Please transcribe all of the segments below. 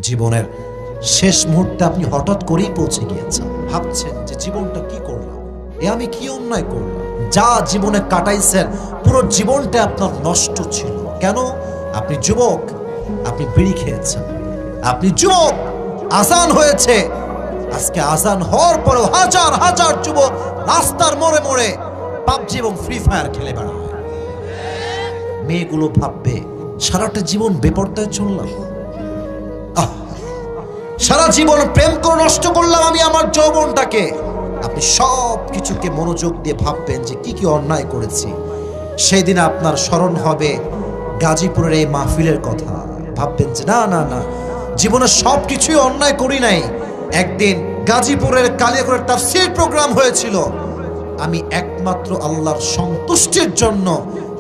জীবনের শেষ মুহূর্তে আপনি হঠাৎ করেই পৌঁছে গিয়েছেন, ভাবছেন যে জীবনটা কি করলাম, আমি কি অন্যায় করলাম। যা জীবনে কাটাইছেন পুরো জীবনটা আপনার নষ্ট ছিল। কেন? আপনি যুবক, আপনি বিড়ি খেয়েছেন, আপনি যুবক, আজান হয়েছে। আজকে আজান হওয়ার পরেও হাজার হাজার যুবক রাস্তার মোড়ে মোড়ে পাবজি এবং ফ্রি ফায়ার খেলে বেড়ায়। মেয়েগুলো ভাববে সারাটা জীবন বেপরদায় চললাম, সারা জীবন প্রেম করে নষ্ট করলাম আমি আমার যৌবনটাকে। আপনি সব কিছুকে মনোযোগ দিয়ে ভাববেন যে কি কি অন্যায় করেছি। সেই দিন আপনার স্মরণ হবে গাজীপুরের এই মাহফিলের কথা। ভাববেন যে না না না, জীবনে সব কিছুই অন্যায় করি নাই। একদিন গাজীপুরের কালিয়াকৈর তাফসীর প্রোগ্রাম হয়েছিল, আমি একমাত্র আল্লাহর সন্তুষ্টির জন্য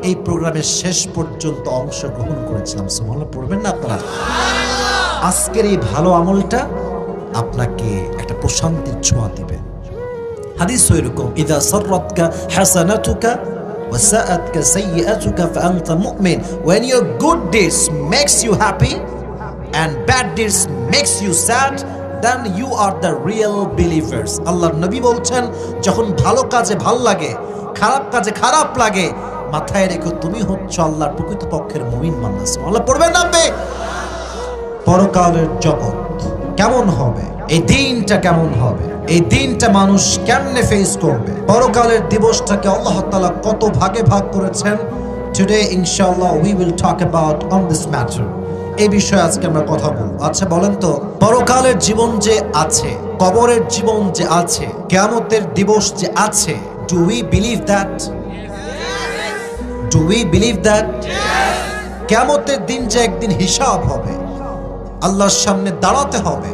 এই প্রোগ্রামের শেষ পর্যন্ত অংশগ্রহণ করেছিলাম। সুবহানাল্লাহ পড়বেন না আপনারা? আজকের এই ভালো আমলটা আপনাকে একটা প্রশান্তির ছোঁয়া দিবে। হাদিস এরকম, ইযা সাররাতকা হাসানাতুকা ওয়া সাআতকা সাইয়্যাতুকা ফাআনতা মুমিন। When your good deeds makes you happy and bad deeds makes you sad, then you are the real believers. আল্লাহর নবী বলছেন, যখন ভালো কাজে ভালো লাগে, খারাপ কাজে খারাপ লাগে, মাথায় রেখো তুমি হচ্ছ আল্লাহর প্রকৃতপক্ষের মুমিন বান্দা। আল্লাহ পড়বেন না? পরকালের জগৎ কেমন হবে, এই দিনটা কেমন হবে, এই দিনটা মানুষ কেমনে ফেস করবে, পরকালের দিবসটাকে আল্লাহ তাআলা কত ভাগে ভাগ করেছেন। টুডে ইনশাআল্লাহ we will talk about on this matter. এই বিষয়ে আজকে আমরা কথা বলবো। আচ্ছা বলেন তো, পরকালের জীবন যে আছে, কবরের জীবন যে আছে, কিয়ামতের দিবস যে আছে, do we believe that? Do we believe that? কিয়ামতের দিন যে একদিন হিসাব হবে, আল্লাহর সামনে দাঁড়াতে হবে,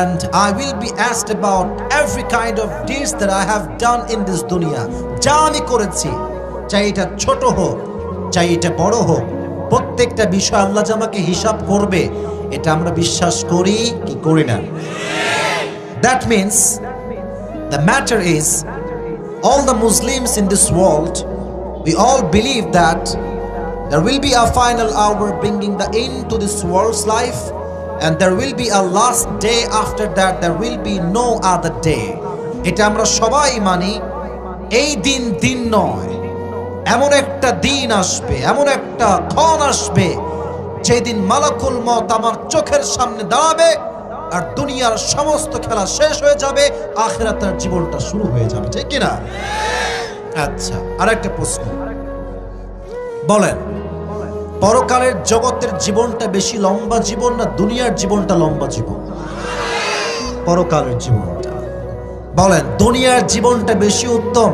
and I will be asked about every kind of deeds that I have done in this dunya. যা আমি করেছি, চাই এটা ছোট হোক চাই এটা বড় হোক, প্রত্যেকটা বিষয় আল্লাহ যে আমাকে হিসাব করবে, এটা আমরা বিশ্বাস করি কি করি না? That means the matter is, all the Muslims in this world, we all believe that there will be a final hour bringing the end to this world's life, and there will be a last day after that. There will be no other day. এটা আমরা সবাই মানি। এই দিন দিন নয়, এমন একটা দিন আসবে, এমন একটা ক্ষণ আসবে, যেদিন মালাকুল মওত আমার চোখের সামনে দাঁড়াবে, আর দুনিয়ার সমস্ত খেলা শেষ হয়ে যাবে, আখিরাতের জীবনটা শুরু হয়ে যাবে। ঠিক কি না? আচ্ছা, আরেকটা প্রশ্ন, বলেন পরকালের জগতের জীবনটা বেশি লম্বা জীবন না দুনিয়ার জীবনটা লম্বা জীবন? পরকালের জীবনটা। বলেন দুনিয়ার জীবনটা বেশি উত্তম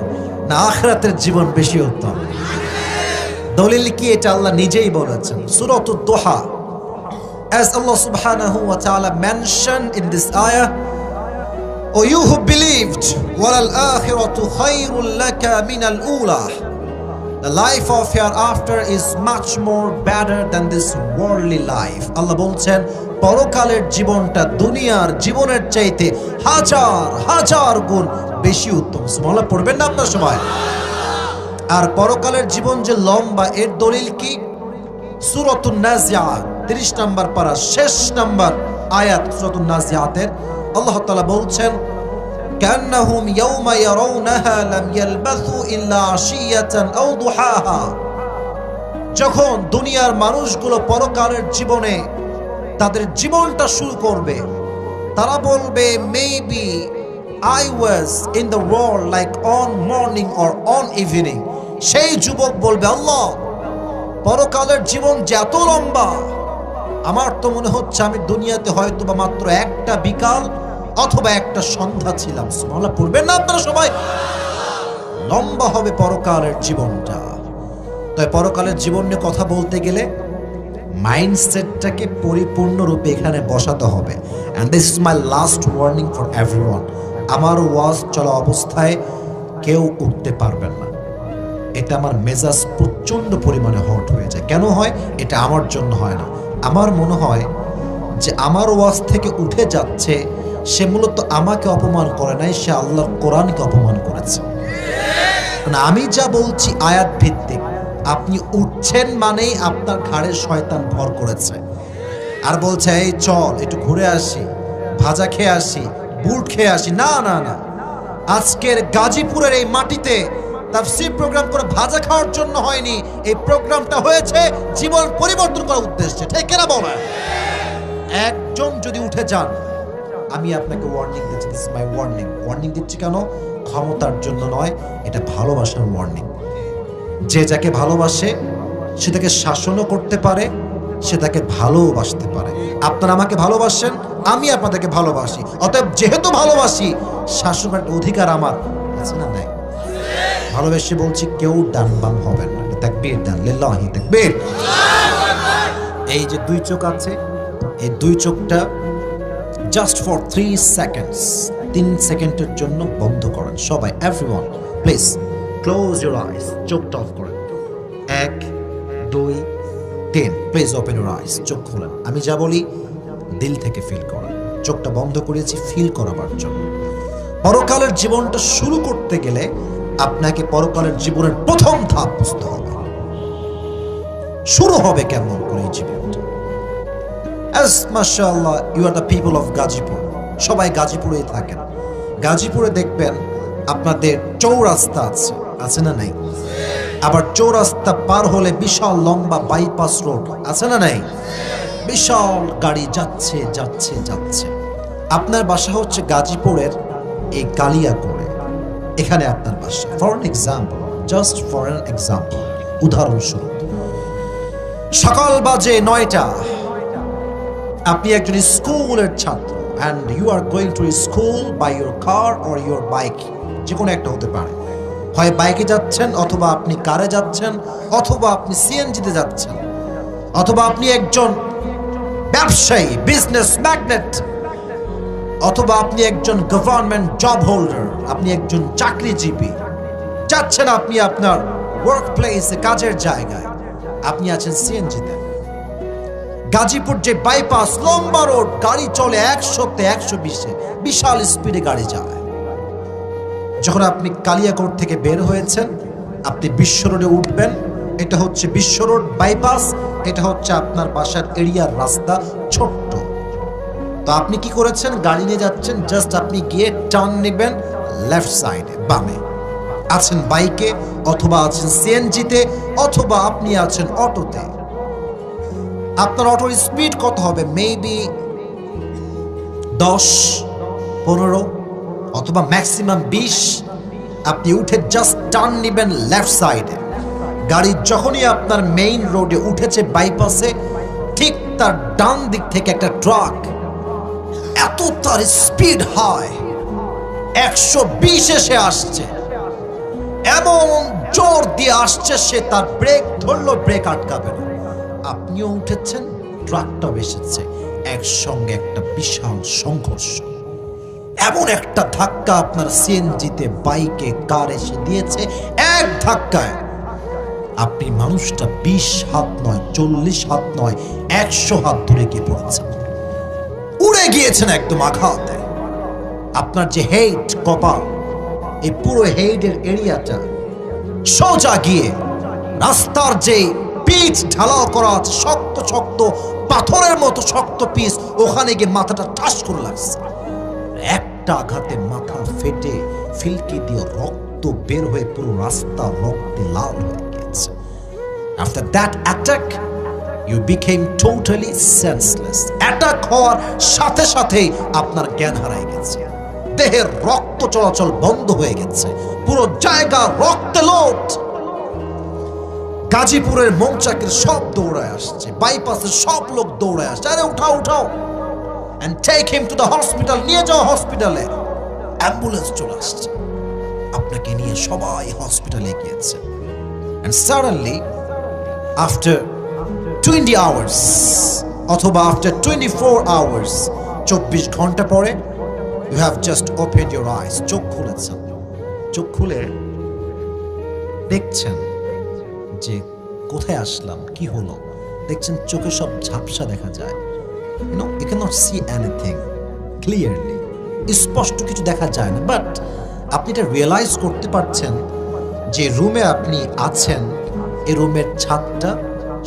না আখিরাতের জীবন বেশি উত্তম? দলিল কি? এটা আল্লাহ নিজেই বলেছেন সূরাতুদ দুহা। As Allah subhanahu wa ta'ala mentioned in this ayah, O you who believed, walal akhiratu khayrun laka minal ula. The life of hereafter is much more better than this worldly life. আল্লাহ বলছেন পরকালের জীবনটা দুনিয়ার জীবনের চাইতে হাজার হাজার গুণ বেশি উত্তম। সুবহানাল্লাহ পড়বেন না আপনার সবাই? আর পরকালের জীবন যে লম্বা, এর দলিল কি? সূরাতুন নাজিআত 30 নম্বর পারা শেষ নম্বর আয়াত সূরাতুন নাজিআতের আল্লাহ তাআলা বলছেন, كأنهم يوم يرونها لم يلبثوا إلا عشية أو ضحاها. যখন দুনিয়ার মানুষগুলো পরকালের জীবনে তাদের জীবনটা শুরু করবে, তারা বলবে, maybe I was in the world like on morning or on evening. সেই যুবক বলবে, আল্লাহ পরকালের জীবন যে এত লম্বা, আমার তো মনে হচ্ছে আমি দুনিয়াতে হয়তো বা মাত্র একটা বিকাল অথবা একটা সন্ধ্যা ছিলাম। সুবহানাল্লাহ পড়বেন না আপনারা সবাই? লম্বা হবে পরকালের জীবনটা। তাই পরকালের জীবন নিয়ে কথা বলতে গেলে মাইন্ডসেটটাকে পরিপূর্ণরূপে এখানে বসাতে হবে। And this is my last warning for everyone. আমার ওয়াজ চলা অবস্থায় কেউ উঠতে পারবেন না। এটা আমার মেজাজ প্রচণ্ড পরিমাণে হট হয়ে যায়। কেন হয়? এটা আমার জন্য হয় না। আমার মনে হয় যে আমার ওয়াজ থেকে উঠে যাচ্ছে, সে মূলত আমাকে অপমান করে নাই, সে আল্লাহর কোরআনকে অপমান করেছে। আমি যা বলছি আয়াত ভিত্তিক। আপনি উঠছেন মানেই আপনার ঘাড়ে শয়তান ভর করেছে। আর বলছে এই চল একটু ঘুরে আসি, ভাজা খেয়ে আসি, বুট খেয়ে আসি। না না না, আজকের গাজীপুরের এই মাটিতে তাফসীর প্রোগ্রাম করে ভাজা খাওয়ার জন্য হয়নি। এই প্রোগ্রামটা হয়েছে জীবন পরিবর্তন করার উদ্দেশ্যে। ঠিক কিনা বলেন? একজন যদি উঠে যান, আমি আপনাকে ওয়ার্নিং দিচ্ছি, this is my warning. Warning দিচ্ছি কেন? ক্ষমতার জন্য নয়, এটা ভালোবাসার ওয়ার্নিং। যে যাকে ভালোবাসে সে তাকে শাসনও করতে পারে, সে তাকে ভালোবাসতে পারে। আপনারা আমাকে ভালোবাসেন, আমি আপনাদেরকে ভালোবাসি। অতএব যেহেতু ভালোবাসি, শাসনের অধিকার আমার আছে না? নাই? ভালোবেসে বলছি, কেউ ডান বাম হবেন না। তাকবীর দেন, লিল্লাহি তাকবীর। এই যে দুই চোখ আছে, এই দুই চোখটা জাস্ট ফর 3 সেকেন্ডস, 3 সেকেন্ডের জন্য বন্ধ করেন সবাই। Everyone please close your eyes. চোখটা অফ করেন। 1 2 3 প্লিজ ওপেন ইউর আইস। চোখ খুলেন। আমি যা বলি দিল থেকে ফিল করেন। চোখটা বন্ধ করেছি ফিল করাবার জন্য। পরকালের জীবনটা শুরু করতে গেলে আপনাকে পরকালের জীবনের প্রথম ধাপ বুঝতে হবে। শুরু হবে কেমন করে এই জীবনটা? As mashallah you are the people of Gazipur, সবাই গাজীপুরেই থাকেন। গাজীপুরে দেখবেন আপনাদের চৌরাস্তা আছে, আছে না নাই? আবার চৌরাস্তা পার হলে বিশাল লম্বা বাইপাস রোড, আছে না নাই? বিশাল গাড়ি যাচ্ছে যাচ্ছে যাচ্ছে। আপনার বাসা হচ্ছে গাজীপুরের এই কালিয়াকৈরে, এখানে আপনার বাসা। For an example, just for an example, উদাহরণস্বরূপ, সকাল বাজে 9টা, আপনি একজন স্কুলের ছাত্র and you are going to school by your car or your bike, যে কোনো একটা হতে পারে। হয় বাইকে যাচ্ছেন, অথবা আপনি কারে যাচ্ছেন, অথবা আপনি সিএনজিতে যাচ্ছেন, অথবা আপনি একজন ব্যবসায়ী, বিজনেস ম্যাগনেট, অথবা আপনি একজন গভর্নমেন্ট জব হোল্ডার, আপনি একজন চাকরিজীবী। যাচ্ছেন আপনি আপনার ওয়ার্ক প্লেসে, কাজের জায়গায়, আপনি আছেন সিএনজিতে। গাজীপুর যে বাইপাস, লম্বা রোড, গাড়ি চলে 100-তে 120-এ, বিশাল স্পিডে গাড়ি যায়। যখন আপনি কালিয়াকৈর থেকে বের হয়েছেন, আপনি বিশ্ব রোডে উঠবেন। এটা হচ্ছে বিশ্ব রোড বাইপাস, এটা হচ্ছে আপনার বাসার এরিয়ার রাস্তা, ছোট্ট। তো আপনি কি করেছেন? গাড়ি নিয়ে যাচ্ছেন, জাস্ট আপনি গিয়ে টার্ন নেবেন লেফট সাইডে, বামে। আছেন বাইকে, অথবা আছেন সিএনজিতে, অথবা আপনি আছেন অটোতে। আপনার অটোর স্পিড কত হবে? মেবি 10-15, অথবা ম্যাক্সিমাম 20। আপনি উঠে জাস্ট টার্ন নেবেন লেফট সাইডে। গাড়ি যখনই আপনার মেইন রোডে উঠেছে বাইপাসে, ঠিক তার ডান দিক থেকে একটা ট্রাক, এত তার স্পিড হাই, 120 এসে আসছে, এমন জোর দিয়ে আসছে, সে তার ব্রেক ধরলো, ব্রেক আটকাবে না। আপনিও উঠেছেন, ট্রাকটাও এসেছে, একসঙ্গে একটা বিশাল সংঘর্ষ। এমন একটা ধাক্কা আপনার সিএনজিতে, বাইকে, কার এসে দিয়েছে, এক ধাক্কায় আপনি মানুষটা 20 হাত নয়, 40 হাত নয়, 100 হাত দূরে গিয়ে পড়েছেন, উড়ে গিয়েছেন একদম আঘাতে। আপনার যে হেড, কপাল, এই পুরো হেডের এরিয়াটা সোজা গিয়ে রাস্তার যে পিচ ঢালাও করা আছে, শক্ত শক্ত পাথরের মতো শক্ত পিচ, ওখানে গিয়ে মাথাটা ঠাস করে লাগছে। একটা আঘাতে মাথা ফেটে ফিলকি দিয়ে রক্ত বের হয়ে পুরো রাস্তা রক্তে লাল হয়ে গেছে। After that attack, you became totally senseless. Attack হওয়ার সাথে সাথেই আপনার জ্ঞান হারায় গেছে, দেহের রক্ত চলাচল বন্ধ হয়ে গেছে, পুরো জায়গা রক্তে লোট। গাজীপুরের মৌচাকের সব দৌড়ায় আসছে, বাইপাসের সব লোক দৌড়ায় আসছে, আরে উঠাও উঠাও, and take him to the hospital, নিয়ে যাও হসপিটালে। অ্যাম্বুলেন্স চলে আসছে, আপনাকে নিয়ে সবাই হসপিটালে গিয়েছে। and suddenly after 20 hours অথবা after 24 hours, 24 ঘন্টা পরে, you have just opened your eyes, চোখ খুলেছেন। চোখ খুলে দেখছেন যে কোথায় আসলাম, কি হলো। দেখছেন চোখে সব ঝাপসা দেখা যায়, you cannot see anything clearly, স্পষ্ট কিছু দেখা যায় না। বাট আপনি এটা রিয়েলাইজ করতে পারছেন যে রুমে আপনি আছেন, এই রুমের ছাদটা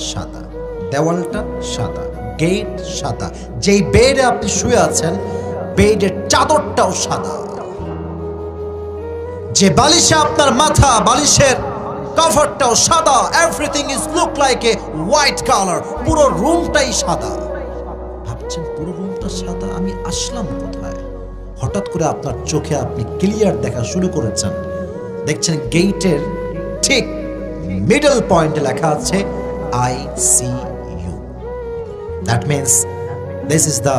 সাদা, দেওয়ালটা সাদা, গেট সাদা, যেই বেডে আপনি শুয়ে আছেন বেডের চাদরটাও সাদা, যে বালিশে আপনার মাথা, বালিশের কভারটাও সাদা। Everything is look like a white colour, পুরো রুমটাই সাদা। ভাবছেন পুরো রুমটা সাদা, আমি আসলাম কোথায়? হঠাৎ করে আপনার চোখে আপনি ক্লিয়ার দেখা শুরু করেছেন, দেখছেন গেটের ঠিক মিডল পয়েন্টে লেখা আছে ICU। That means this is the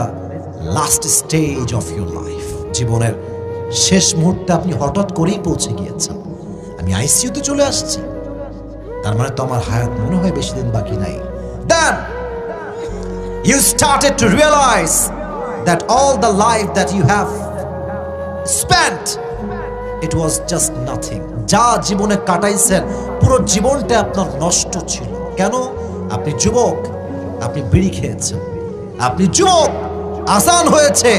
last stage of your life. জীবনের শেষ মুহূর্তে আপনি হঠাৎ করেই পৌঁছে গিয়েছেন, আমি আইসিইউতে চলে আসছি, তার মানে তো আমার হায়াত মনে হয় বেশি দিন বাকি নাই। Then you started to realize that all the life that you have spent, it was just nothing. যা জীবনে কাটাইছেন পুরো জীবনটা আপনার নষ্ট ছিল। কেন? আপনি যুবক, আপনি বিড়ি খেয়েছেন, আপনি যুবক, আজান হয়েছে,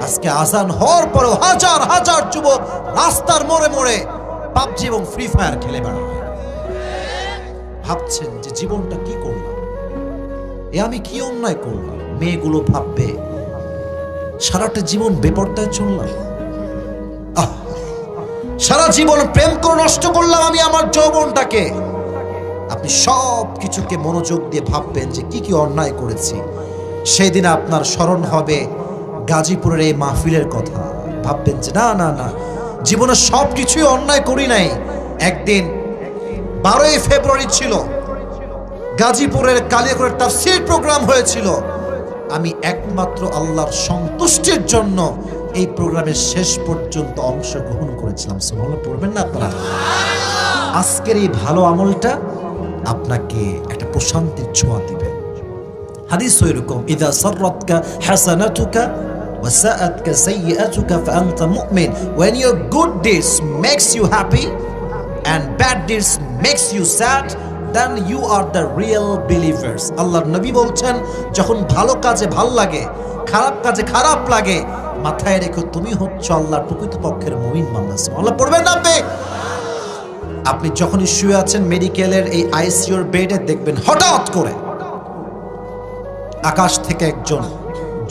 আজকে আজান হওয়ার পরেও হাজার হাজার যুবক রাস্তার মোড়ে মোড়ে পাবজি এবং ফ্রি ফায়ার খেলে বেড়ায়। ভাবছেন যে জীবনটা কি করলাম, আমি কি অন্যায় করলাম? মেয়েগুলো ভাববে সারাটা জীবন বেপরদায় চললাম, সারা জীবন প্রেম করে নষ্ট করলাম আমি আমার যৌবনটাকে। আপনি সব কিছুকে মনোযোগ দিয়ে ভাববেন যে কি কি অন্যায় করেছি। সেই দিন আপনার স্মরণ হবে গাজীপুরের এই মাহফিলের কথা। ভাববেন যে না না না, জীবনে সব কিছুই অন্যায় করি নাই। একদিন 12ই ফেব্রুয়ারি ছিল, গাজীপুরের কালিয়াকৈর তাফসীর প্রোগ্রাম হয়েছিল। আমি একমাত্র আল্লাহর সন্তুষ্টির জন্য এই প্রোগ্রামের শেষ পর্যন্ত অংশগ্রহণ করেছিলাম। সুবহানাল্লাহ পড়বেন না আপনারা? আজকের এই ভালো আমলটা আপনাকে একটা প্রশান্তির ছোঁয়া দিবে। হাদিস এরকম, ইযা সাররাতকা হাসানাতুকা ওয়া সাআতকা সাইয়্যাতুকা ফাআনতা মুমিন। When your good deeds makes you happy and bad deeds makes you sad, then you are the real believers. আল্লাহর নবী বলছেন, যখন ভালো কাজে ভালো লাগে, খারাপ কাজে খারাপ লাগে, মাথায় রেখো তুমি হচ্ছ আল্লাহর প্রকৃতপক্ষের মুমিন বান্দা। সুবহানাল্লাহ পড়বেন না আপনি? আপনি যখনই শুয়ে আছেন মেডিকেলের এই আইসিইউর বেডে, দেখবেন হঠাৎ করে আকাশ থেকে একজন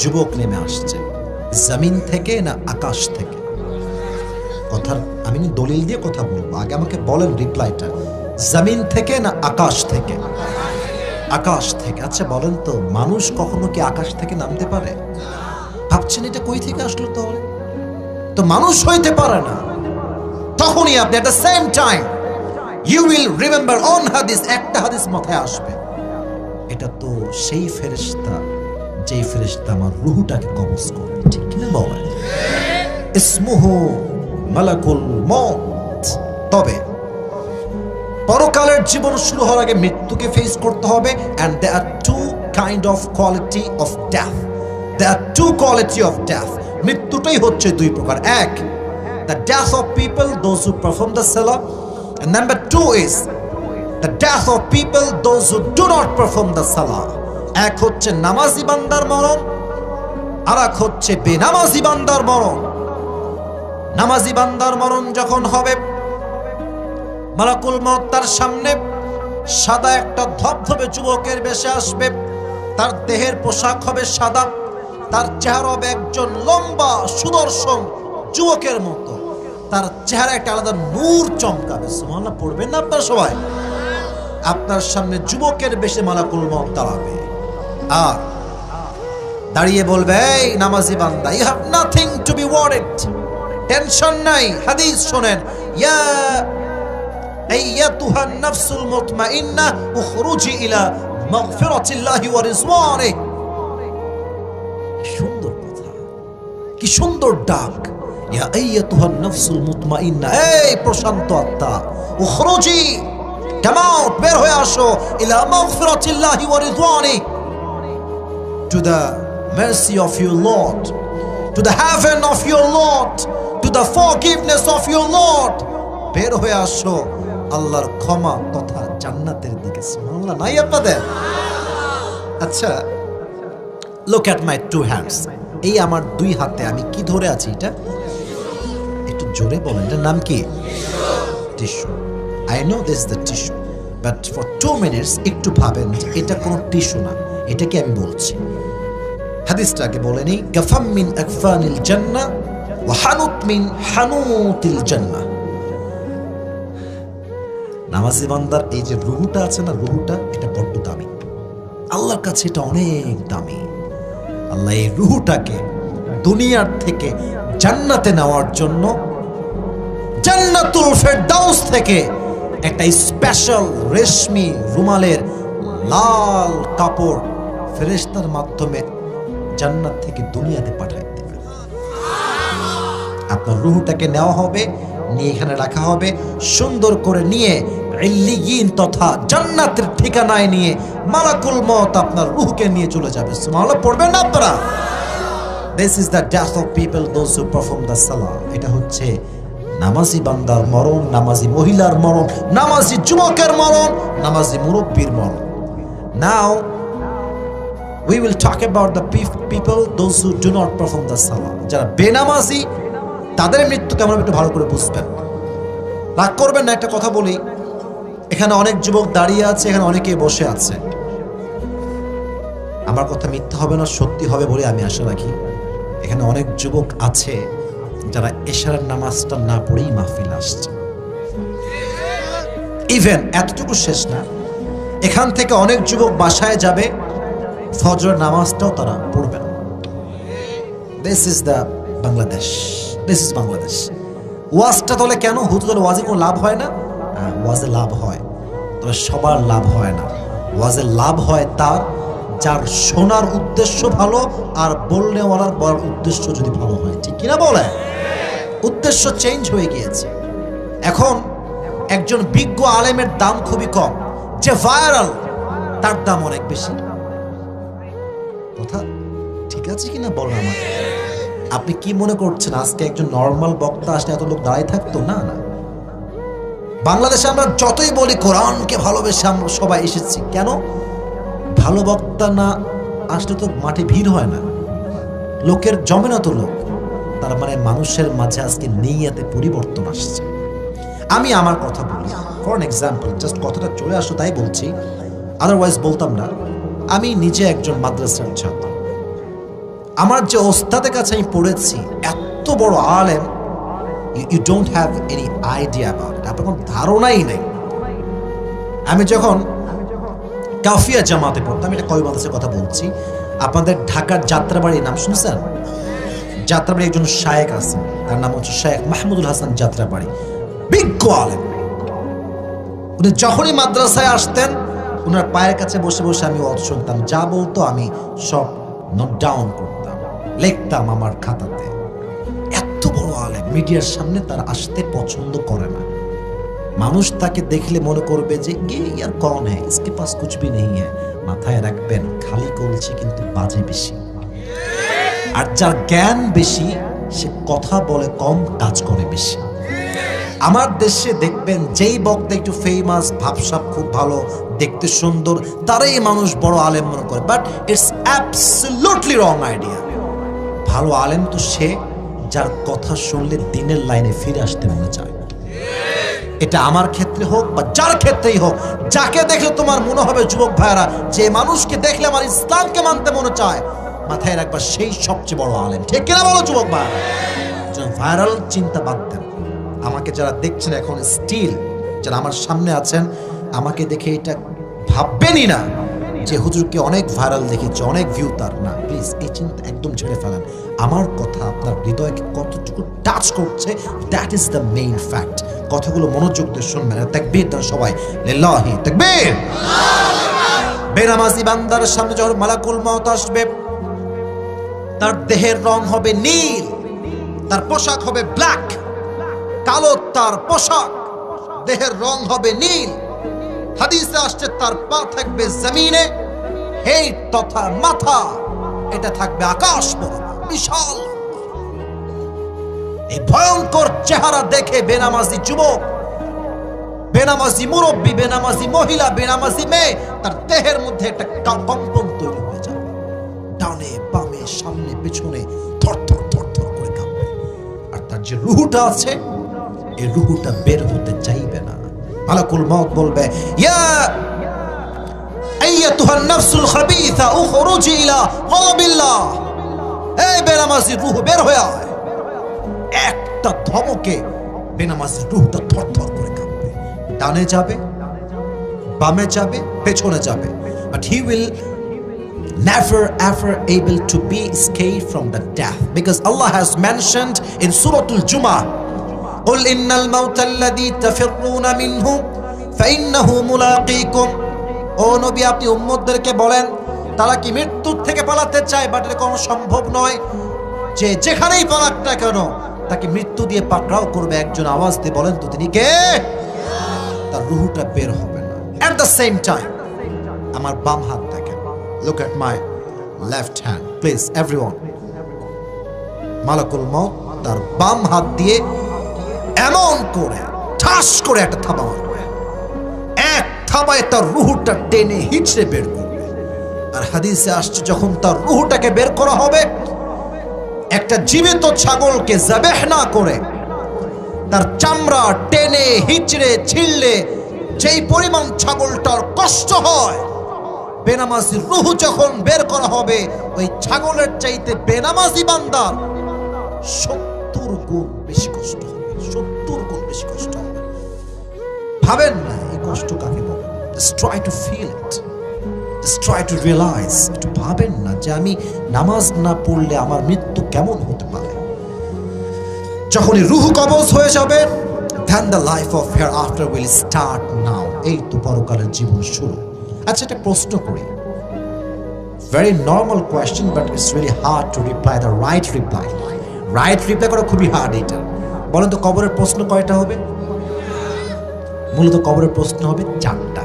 যুবক নেমে আসছে। জমিন থেকে না আকাশ থেকে? কথার আমি দলিল দিয়ে কথা বলবো, আগে আমাকে বলেন রিপ্লাইটা, জমিন থেকে না আকাশ থেকে? আকাশ থেকে। আচ্ছা বলেন তো, মানুষ কখনো কি আকাশ থেকে নামতে পারে? ভাবছেন এটা কই থেকে আসলো? তাহলে তো মানুষ হইতে পারে না। তখনই আপনি at the same time you will remember on হাদিস, একটা হাদিস মাথায় আসবে, এটা তো সেই ফেরেশতা যেই ফেরেশতা আমার রূহটাকে কবজ করবে। ঠিক কিনা বলেন? ইসমুহু মালাকুল মউত। তবে পরকালের জীবন শুরু হওয়ার আগে মৃত্যুকে ফেস করতে হবে। and there are two kind of quality of death. There are two quality of death. মৃত্যুটাই হচ্ছে দুই প্রকার। এক, the death of people those who perform the salah, and number two is the death of people those who do not perform the salah. এক হচ্ছে নামাজি বান্দার মরণ, আর এক হচ্ছে বেনামাজি বান্দার মরণ। নামাজি বান্দার মরণ যখন হবে, মালাকুল মউত তার সামনে সাদা একটা ধবধবে যুবকের বেশে আসবে। তার দেহের পোশাক হবে সাদা, তার চেহারা হবে একজন লম্বা সুদর্শন যুবকের মতো। তার চেহারা একটা আলাদা নূর চমকাবে। সুবহানাল্লাহ পড়বেন না আপনারা সবাই? আপনার সামনে যুবকের বেশে মালাকুল মউত দাঁড়াবে, আর দাঁড়িয়ে বলবে, এই নামাজি বান্দা, you have nothing to be worried, tension নাই। হাদিস শোনেন, ইয়া আইয়াতুহান নাফসুল মুতমাইন্নাহ উখরুজি ইলা মাগফিরাতিল্লাহি ওয়া রিজওয়ানিহি। সুন্দর কথা, কি সুন্দর ডাক, ইয়া আইয়াতুহান নাফসুল মুতমাইন্নাহ, এই প্রশান্ত আত্মা, উখরুজি, কাম আউট, বের হয়ে আসো, ইলা মাগফিরাতিল্লাহি ওয়া রিজওয়ানিহি, to the mercy of your Lord, to the heaven of your Lord, to the forgiveness of your Lord. বের হয়ে আসো আল্লাহর ক্ষমা তথা জান্নাতের দিকে। সুবহানাল্লাহ নাই আপনাদের? আচ্ছা, look at my two hands. এই আমার দুই হাতে আমি কি ধরে আছি? এটা একটু জোরে বলেন, এটার নাম কি? Tissue. I know this is the tissue, but for 2 minutes একটু ভাবেন যে এটা কোনো টিস্যু না, এটাকে আমি বলছি। হাদিসটাকে বলে নেই, কাফাম মিন আকফানিল জান্নাহ ওয়া হানুত মিন হানুতিল জান্নাহ। নামাজি বান্দার এই যে রুহুটা আছে না, রুহুটা এটা বড্ড দামি, আল্লাহর কাছে এটা অনেক দামি। আল্লাহ এই রুহুটাকে দুনিয়ার থেকে জান্নাতে নেওয়ার জন্য জান্নাতুল ফেরদাউস থেকে একটা স্পেশাল রেশমি রুমালের লাল কাপড় ফেরেশতার মাধ্যমে জান্নাত থেকে দুনিয়াতে পাঠায় দেবে। আপনার রুহটাকে নেওয়া হবে, নিয়ে এখানে রাখা হবে, সুন্দর করে নিয়ে ইল্লিয়িন তথা জান্নাতের ঠিকানায় নিয়ে মালাকুল মউত আপনার রুহকে নিয়ে চলে যাবে। সুবহানাল্লাহ পড়বেন না আপনারা? This is the death of people those who perform the salah. এটা হচ্ছে নামাজি বান্দার মরণ, নামাজি মহিলার মরণ, নামাজি যুবকের মরণ, নামাজি মুরব্বির মরণ। Now we will talk about the people those who do not perform the salah. যারা বেনামাজি তাদের মৃত্যু কেমন একটু ভালো করে বুঝবেন। রাগ করবেন না, একটা কথা বলি, এখানে অনেক যুবক দাঁড়িয়ে আছে, এখানে অনেকে বসে আছে। আমার কথা মিথ্যা হবে না, সত্যি হবে বলে আমি আশা রাখি। এখানে অনেক যুবক আছে যারা এশারের নামাজটা না পড়েই মাহফিল আসছে। ইভেন এতটুকু শেষ না, এখান থেকে অনেক যুবক বাসায় যাবে, ফজরের নামাজটাও তারা পড়বে না। This is the Bangladesh, this is Bangladesh. ওয়াজটা তাহলে কেন হুজুরের ওয়াজে কোনো লাভ হয় না? ওয়াজে লাভ হয়, তবে সবার লাভ হয় না। ওয়াজে লাভ হয় তার যার শোনার উদ্দেশ্য ভালো আর বলনেওয়ালার বলার উদ্দেশ্য যদি ভালো হয়। ঠিক কিনা বলে? উদ্দেশ্য চেঞ্জ হয়ে গিয়েছে। এখন একজন বিজ্ঞ আলেমের দাম খুবই কম, যে ভাইরাল তার দাম অনেক বেশি। কথা ঠিক আছে কিনা বলেন আমাকে? আপনি কি মনে করছেন আজকে একজন নর্মাল বক্তা আসলে এত লোক দাঁড়ায় থাকতো? না না। বাংলাদেশে আমরা যতই বলি কোরআনকে ভালোবেসে আমরা সবাই এসেছি, কেন? ভালো বক্তা না আসলে তো মাঠে ভিড় হয় না, লোকের জমে না তো লোক। তার মানে মানুষের মাঝে আজকে নিয়তে পরিবর্তন আসছে। আমি আমার কথা বলি, ফর এন এক্সাম্পল, জাস্ট কথাটা চলে আসো তাই বলছি, আদারওয়াইজ বলতাম না। আমি নিজে একজন মাদ্রাসার ছাত্র। আমার যে ওস্তাদের কাছে আমি পড়েছি, এত বড় আলেম, you don't have any idea about it, আপনার কোনো ধারণাই নেই। আমি যখন কাফিয়া জামাতে পড়তাম, এটা কয় মাদ্রাসার কথা বলছি, আপনাদের ঢাকার যাত্রাবাড়ির নাম শুনছেন? যাত্রাবাড়ি একজন শায়েখ আছেন, তার নাম হচ্ছে শায়েখ মাহমুদুল হাসান যাত্রাবাড়ি, বিজ্ঞ আলেম। উনি যখনই মাদ্রাসায় আসতেন, ওনার পায়ের কাছে বসে বসে আমি ওয়াজ শুনতাম, যা বলতো আমি সব নোট ডাউন করতাম, লিখতাম আমার খাতাতে। এত বড় আলেম, মিডিয়ার সামনে তার আসতে পছন্দ করে না। মানুষ তাকে দেখলে মনে করবে যে কে ইয়ার কौन है, इसके पास कुछ भी नहीं है। মাথায় রাখবেন, খালি কলছি কিন্তু বাজে বেশি। আর যার জ্ঞান বেশি সে কথা বলে কম, কাজ করে বেশি। আমার দেশে দেখবেন যেই বক্তা একটু ফেমাস, ভাবসাব খুব ভালো, দেখতে সুন্দর, তারাই মানুষ বড় আলেম মনে করে, but it's absolutely wrong idea. ভালো আলেম তো সে যার কথা শুনলে দিনের লাইনে ফিরে আসতে মনে চায়। এটা আমার ক্ষেত্রে হোক বা যার ক্ষেত্রেই হোক, যাকে দেখলে তোমার মনে হবে যুবক ভাইরা, যে মানুষকে দেখলে আমার ইসলামকে মানতে মনে চায়, মাথায় রাখবা সেই সবচেয়ে বড় আলেম। ঠিক কিনা বলো যুবক ভাই? ভাইরাল চিন্তা বাদ দেন। আমাকে যারা দেখছেন এখন স্টিল, যারা আমার সামনে আছেন, আমাকে দেখে এটা ভাববেনই না যে হুজুরকে অনেক ভাইরাল দেখেছে, অনেক ভিউ তার। না, প্লিজ এই চিন্তা একদম ছেড়ে ফেলেন। আমার কথা আপনার হৃদয়কে কতটুকু টাচ করছে, that is the main fact. কথাগুলো মনোযোগ দিয়ে শুনবেন। তাকবীর দেন সবাই, লিল্লাহি তাকবীর। বেনামাজি বান্দার সামনে যখন মালাকুল মউত আসবে, তার দেহের রং হবে নীল, তার পোশাক হবে ব্ল্যাক, কালো তার পোশাক, দেহের রং হবে নীল। হাদিসে আসছে তার পা থাকবে জমিনে, হেড তথা মাথা এটা থাকবে আকাশ বিশাল। এই ভয়ঙ্কর চেহারা দেখে বেনামাজি যুবক, বেনামাজি মুরব্বী, বেনামাজি মহিলা, বেনামাজি মেয়ে, তার দেহের মধ্যে একটা কম্পন তৈরি হয়ে যাবে। ডানে বামে সামনে পেছনে থর থর থর থর করে কাঁপবে। আর তার যে রুহুটা আছে, এই রুহুটা বের হতে চাইবে না। মালাকুল মউত বলবে, ইয়া আইয়াতুহান নাফসুল খাবিসা উখরুজি ইলা গাযাবিল্লাহ, এই বেনামাজি রূহ বের হয়ে আয়। একটা ধমকে বেনামাজি রূহটা থরথর করে কাঁপবে, ডানে যাবে, বামে যাবে, পেছনে যাবে, but he will never ever able to be escaped from the death, because Allah has mentioned in Surah Al-Jumu'ah, قل إن الموت الذي تفرون منه فإنه ملاقيكم। ও নবী, আপনি উম্মতদেরকে বলেন তারা কি মৃত্যুর থেকে পালাতে চায়, বাট এটা কোনো সম্ভব নয়, যে যেখানেই পালাক না কেন তাকে মৃত্যু দিয়ে পাকড়াও করবে। একজন আওয়াজ দিয়ে বলেন তো তিনি কে? তার রূহটা বের হবে না। এট দ্য সেম টাইম আমার বাম হাত দেখেন, look at my left hand please everyone. মালাকুল মউত তার বাম হাত দিয়ে এমন করে ঠাস করে একটা থাবা মারবে, এক থাবায় তার রূহটা টেনে হিচড়ে বের করবে। আর হাদিসে আসছে যখন তার রূহটাকে বের করা হবে, একটা জীবিত ছাগলকে যাবেহ না করে তার চামড়া টেনে হিচড়ে ছিঁড়লে যেই পরিমাণ ছাগলটার কষ্ট হয়, বেনামাজি রূহ যখন বের করা হবে ওই ছাগলের চাইতে বেনামাজি বান্দার 70 গুণ বেশি কষ্ট হবে, 70 গুণ বেশি কষ্ট হবে। ভাবেন না এই কষ্ট কাকে বলে? Just try to feel it, just try to realize। একটু ভাবেন না যে আমি নামাজ না পড়লে আমার মৃত্যু কেমন হতে পারে। যখনই রূহ কবজ হয়ে যাবে, then the life of hereafter will start now। এই তো পরকালের জীবন শুরু। আচ্ছা, একটা প্রশ্ন করি, very normal question but it's really hard to reply the right reply। Right reply করা খুবই হার্ড। এটা বলেন তো কবরের প্রশ্ন কয়টা হবে? মূলত কবরের প্রশ্ন হবে 4টা।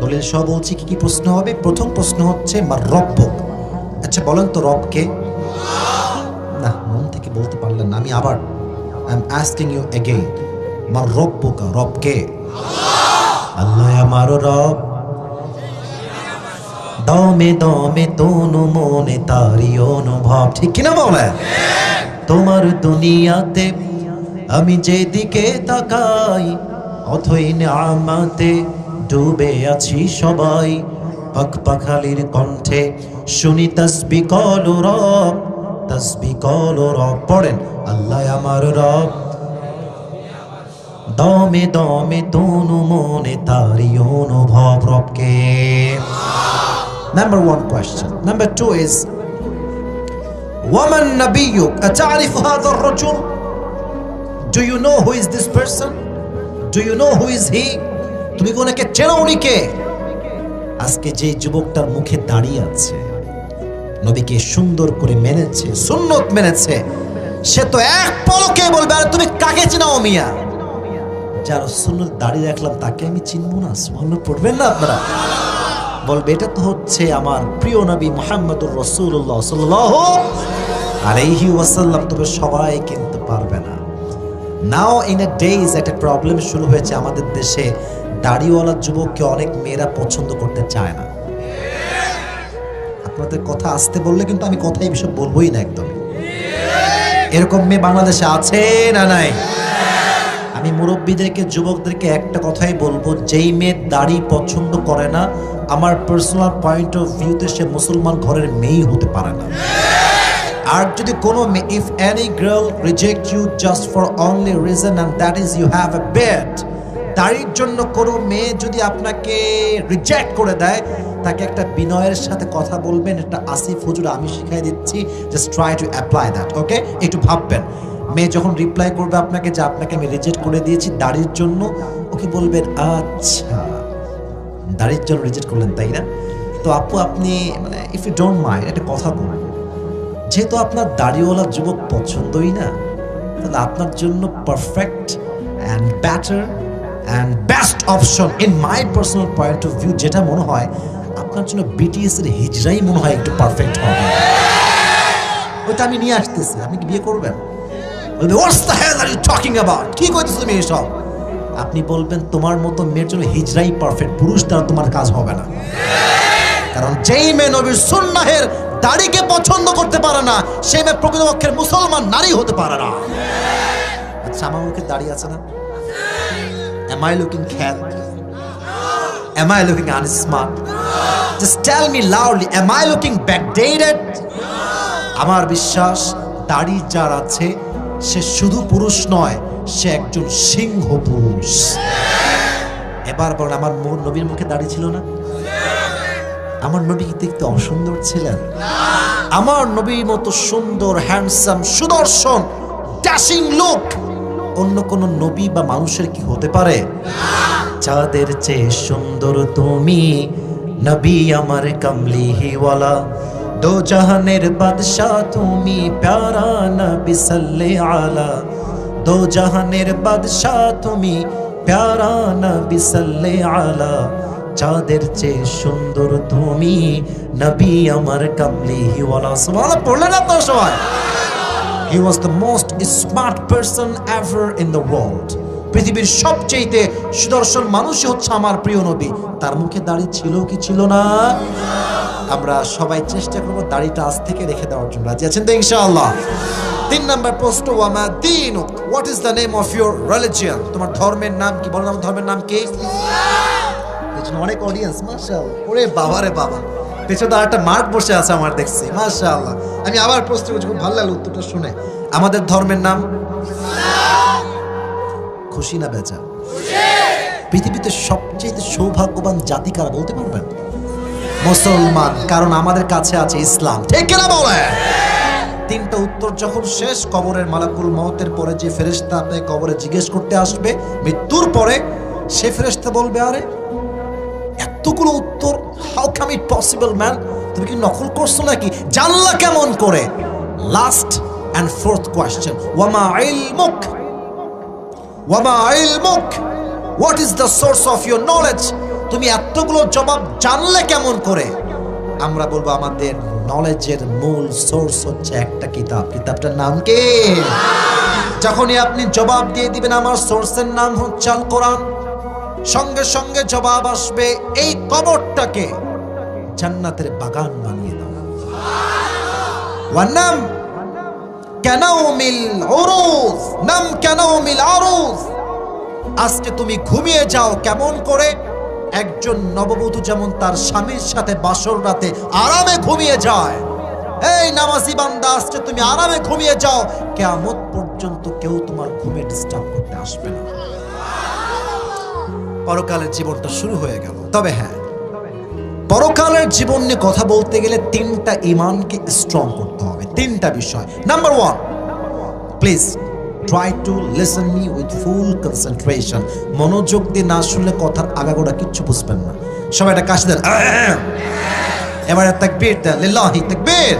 দলিল সহ বলছি কি কি প্রশ্ন হবে। প্রথম প্রশ্ন হচ্ছে মা রব্বুক। আচ্ছা বলেন তো রব কে? না, মন থেকে বলতে পারলেন না। আমি আবার I am asking you again, মা রব্বুক, রব কে? আল্লাহ আমার রব। দমে দমে তনু মনে তারি অনুভব, ঠিক কিনা বলে? তোমার দুনিয়াতে আমি যেদিকে তাকাই, অথই নিয়ামতে ডুবে আছি সবাই। পাখ পাখালির কণ্ঠে শুনি তাসবিহ কলো রব, তাসবিহ কলো রব। পড়েন আল্লাহ আমার রব। দমে দমে তনু মনে তারি অনুভব, রবকে। Number 1 question. Number 2 is وَمَنْ نَبِيُّكَ أَتَعْرِفُ هَذَا الرَّجُلُ? Do you know who is this person? Do you know who is he? তুমি কোনকে চেনো? উনি কে? আজকে যে যুবকটার মুখে দাঁড়িয়ে আছে, নবীকে সুন্দর করে মেনেছে, সুন্নত মেনেছে, সে তো এক পলকে বলবে আরে তুমি কাকে চিনাও মিয়া? যার সুন্নত দাঁড়িয়ে রাখলাম তাকে আমি চিনবো না? সুবহানাল্লাহ পড়বেন না আপনারা? বলবে এটা তো হচ্ছে আমার প্রিয় নবী মুহাম্মদুর রাসূলুল্লাহ সাল্লাল্লাহু আলাইহি ওয়াসাল্লাম। তবে সবাই কিন্তু পারবে না। নাও ইন এ ডেজ একটা প্রবলেম শুরু হয়েছে আমাদের দেশে, দাড়িওয়ালা যুবককে অনেক মেয়েরা পছন্দ করতে চায় না। আপনাদের কথা আসতে বললে কিন্তু আমি কথা এই বিষয়ে বলবোই না একদম। এরকম মেয়ে বাংলাদেশে আছে না নাই? আমি মুরব্বীদেরকে, যুবকদেরকে একটা কথাই বলবো, যেই মেয়ে দাড়ি পছন্দ করে না, আমার পার্সোনাল পয়েন্ট অফ ভিউতে সে মুসলমান ঘরের মেয়েই হতে পারে না। আর যদি কোনো মেয়ে, if any girl reject you just for only reason and that is you have a beard, দাড়ির জন্য কোনো মেয়ে যদি আপনাকে রিজেক্ট করে দেয়, তাকে একটা বিনয়ের সাথে কথা বলবেন। এটা আসিফ হুজুর আমি শিখাই দিচ্ছি, just try to apply that. Okay, একটু ভাববেন। মেয়ে যখন রিপ্লাই করবে আপনাকে যে আপনাকে আমি রিজেক্ট করে দিয়েছি দাড়ির জন্য, ওকে বলবেন আচ্ছা দাড়ির জন্য রিজেক্ট করলেন তাই না? তো আপু আপনি মানে ইফ ইউ ডোন্ট মাইন্ড একটা কথা বলুন, যেহেতু আপনার দাড়িওয়ালা যুবক পছন্দই না, তাহলে আপনার জন্য perfect and better and best option in my personal point of view যেটা মনে হয় আপনার জন্য বিটিএস এর হিজরাই মনে হয় একটু পারফেক্ট হবে। ওইটা আমি নিয়ে আসতেছি, আপনি কি বিয়ে করবেন? বলবে what's the hell are you talking about, কি কইতেছো তুমি এসব? আপনি বলবেন তোমার মতো মেয়ের জন্য হিজরাই পারফেক্ট, পুরুষ দ্বারা তোমার কাজ হবে না। কারণ যেই মেয়ে নবীর সুন্নাহের দাড়িকে পছন্দ করতে পারে না, সেই মেয়ে প্রকৃতপক্ষের মুসলমান নারী হতে পারে না। আচ্ছা আমার মুখে দাড়ি আছে না? Am I looking cat? Am I looking unsmart? Just tell me loudly, am I looking backdated? আমার বিশ্বাস দাড়ি যার আছে সে শুধু পুরুষ নয়, সে একজন সিংহ পুরুষ। এবার বলেন, আমার নবীর মুখে দাড়ি ছিল না? আমার নবী কি দেখতে অসুন্দর ছিলেন? আমার নবীর মতো সুন্দর, হ্যান্ডসাম, সুদর্শন, ড্যাশিং লুক অন্য কোন নবী বা মানুষের কি হতে পারে? চাঁদের চেয়ে সুন্দর তুমি নবী আমার কামলিওয়ালা, দো জাহানের বাদশাহ তুমি প্যারা নবী সাল্লে আলা, দো জাহানের বাদশাহ তুমি প্যারা নবী সাল্লে আলা, চাঁদের চেয়ে সুন্দর তুমি নবী আমার কামলিওয়ালা। সুবহানাল্লাহ পড়লেন না তো সবাই? He was the most smart person ever in the world. পৃথিবীর সবচেয়ে সুদর্শন মানুষই হচ্ছে আমার প্রিয় নবী। তার মুখে দাড়ি ছিল কি ছিল না? আমরা সবাই চেষ্টা করব দাড়িটা আজ থেকে রেখে দেওয়ার জন্য। রাজি আছেন তো ইনশাআল্লাহ? 3 নম্বর প্রশ্ন, ওয়ামা দীনুক, what is the name of your religion? তোমার ধর্মের নাম কি? বলো, আমার ধর্মের নাম কি? পেছনে অনেক অডিয়েন্স, মাশাআল্লাহ। ওরে বাবা রে বাবা, পেছনে একটা মাঠ বসে আছে আমার দেখছি, মাশাআল্লাহ। আমি আবার প্রশ্ন করছি, খুব ভালো লাগলো উত্তরটা শুনে। আমাদের ধর্মের নাম খুশি না বেজা? পৃথিবীতে সবচেয়ে সৌভাগ্যবান জাতি কারা বলতে পারবেন? মুসলমান, কারণ আমাদের কাছে আছে ইসলাম। ঠিক কিনা বলে? 3টা উত্তর যখন শেষ, কবরের মালাকুল মউতের পরে যে ফেরেশতা আপনাকে কবরে জিজ্ঞেস করতে আসবে মৃত্যুর পরে, সে ফেরেশতা বলবে, আরে এতগুলো উত্তর, how come it possible man? তুমি কি নকল করছো নাকি? জানলা কেমন করে? লাস্ট এন্ড 4th কোয়েশ্চেন, ওয়ামা ইলমুক, ওয়ামা ইলমুক, what is the source of your knowledge? তুমি এতগুলো জবাব জানলে কেমন করে? আমরা বলবো, আমাদের নলেজের মূল সোর্স হচ্ছে একটা কিতাব। কিতাবটার নাম কি? যখনই আপনি জবাব দিয়ে দিবেন আমার সোর্সের নাম হচ্ছে আল কোরআন, সঙ্গে সঙ্গে জবাব আসবে, এই কবরটাকে জান্নাতের বাগান বানিয়ে দাও। ওয়ান্নাম কানাউমিল উরুজ, নাম কানাউমিল আরুজ। আজকে তুমি ঘুমিয়ে যাও কেমন করে? একজন নববধূ যেমন তার স্বামীর সাথে বাসর রাতে আরামে ঘুমিয়ে যায়, এই নামাজি বান্দা আজকে তুমি আরামে ঘুমিয়ে যাও, কিয়ামত পর্যন্ত কেউ তোমার ঘুমে ডিস্টার্ব করতে আসবে না। পরকালের জীবনটা শুরু হয়ে গেল। তবে হ্যাঁ, পরকালের জীবন নিয়ে কথা বলতে গেলে 3টা ঈমানকে স্ট্রং করতে হবে। 3টা বিষয়। Number 1, please try to listen me with full concentration. মনোযোগ দিয়ে না শুনলে কথার আগাগোড়া কিচ্ছু বুঝবেন না। সবাই একটা কাশি দেন, এবার তাকবীর দেন, লিল্লাহি তাকবীর।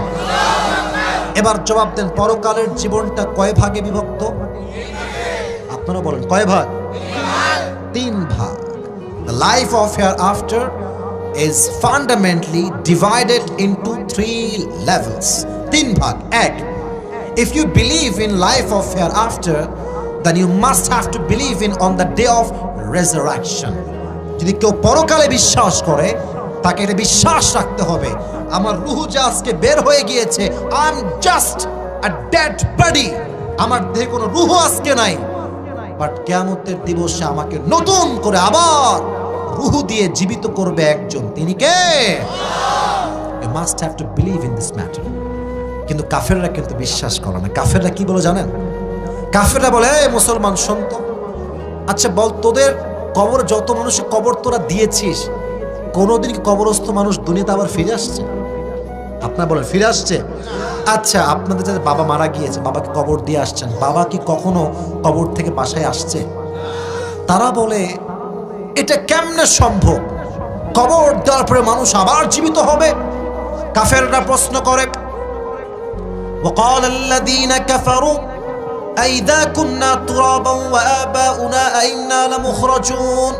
এবার জবাব দেন, পরকালের জীবনটা কয় ভাগে বিভক্ত? আপনারা বলেন, কয় ভাগ? 3 ভাগ। The life of hereafter is fundamentally divided into 3 levels. 3 ভাগ। 1, if you believe in life of hereafter, then you must have to believe in on the day of resurrection. যদি কেউ পরকালে বিশ্বাস করে, তাকে এটা বিশ্বাস রাখতে হবে, আমার রূহ যে আজকে বের হয়ে গিয়েছে, I am just a dead body, আমার দেহে কোনো রূহ আজকে নাই, বাট কিয়ামতের দিবসে আমাকে নতুন করে আবার রূহ দিয়ে জীবিত করবে একজন। তিনি কে? You must have to believe in this matter. কিন্তু কাফেররা কিন্তু বিশ্বাস করে না। কাফেররা কি বলে জানেন? কাফেররা বলে, এই মুসলমান শোন তো, আচ্ছা বল, তোদের কবর যত মানুষের কবর তোরা দিয়েছিস, কোনোদিন কি কবরস্থ মানুষ দুনিয়াতে আবার ফিরে আসছে? আপনারা বলেন, ফিরে আসছে? আচ্ছা, আপনাদের যাদের বাবা মারা গিয়েছে, বাবাকে কবর দিয়ে আসছেন, বাবা কি কখনো কবর থেকে বাসায় আসছে? তারা বলে, এটা কেমনে সম্ভব? কবর দেওয়ার পরে মানুষ আবার জীবিত হবে? কাফেররা প্রশ্ন করে, وقال الذين كفروا أئذا كنا ترابا وآباؤنا أئنا لمخرجون.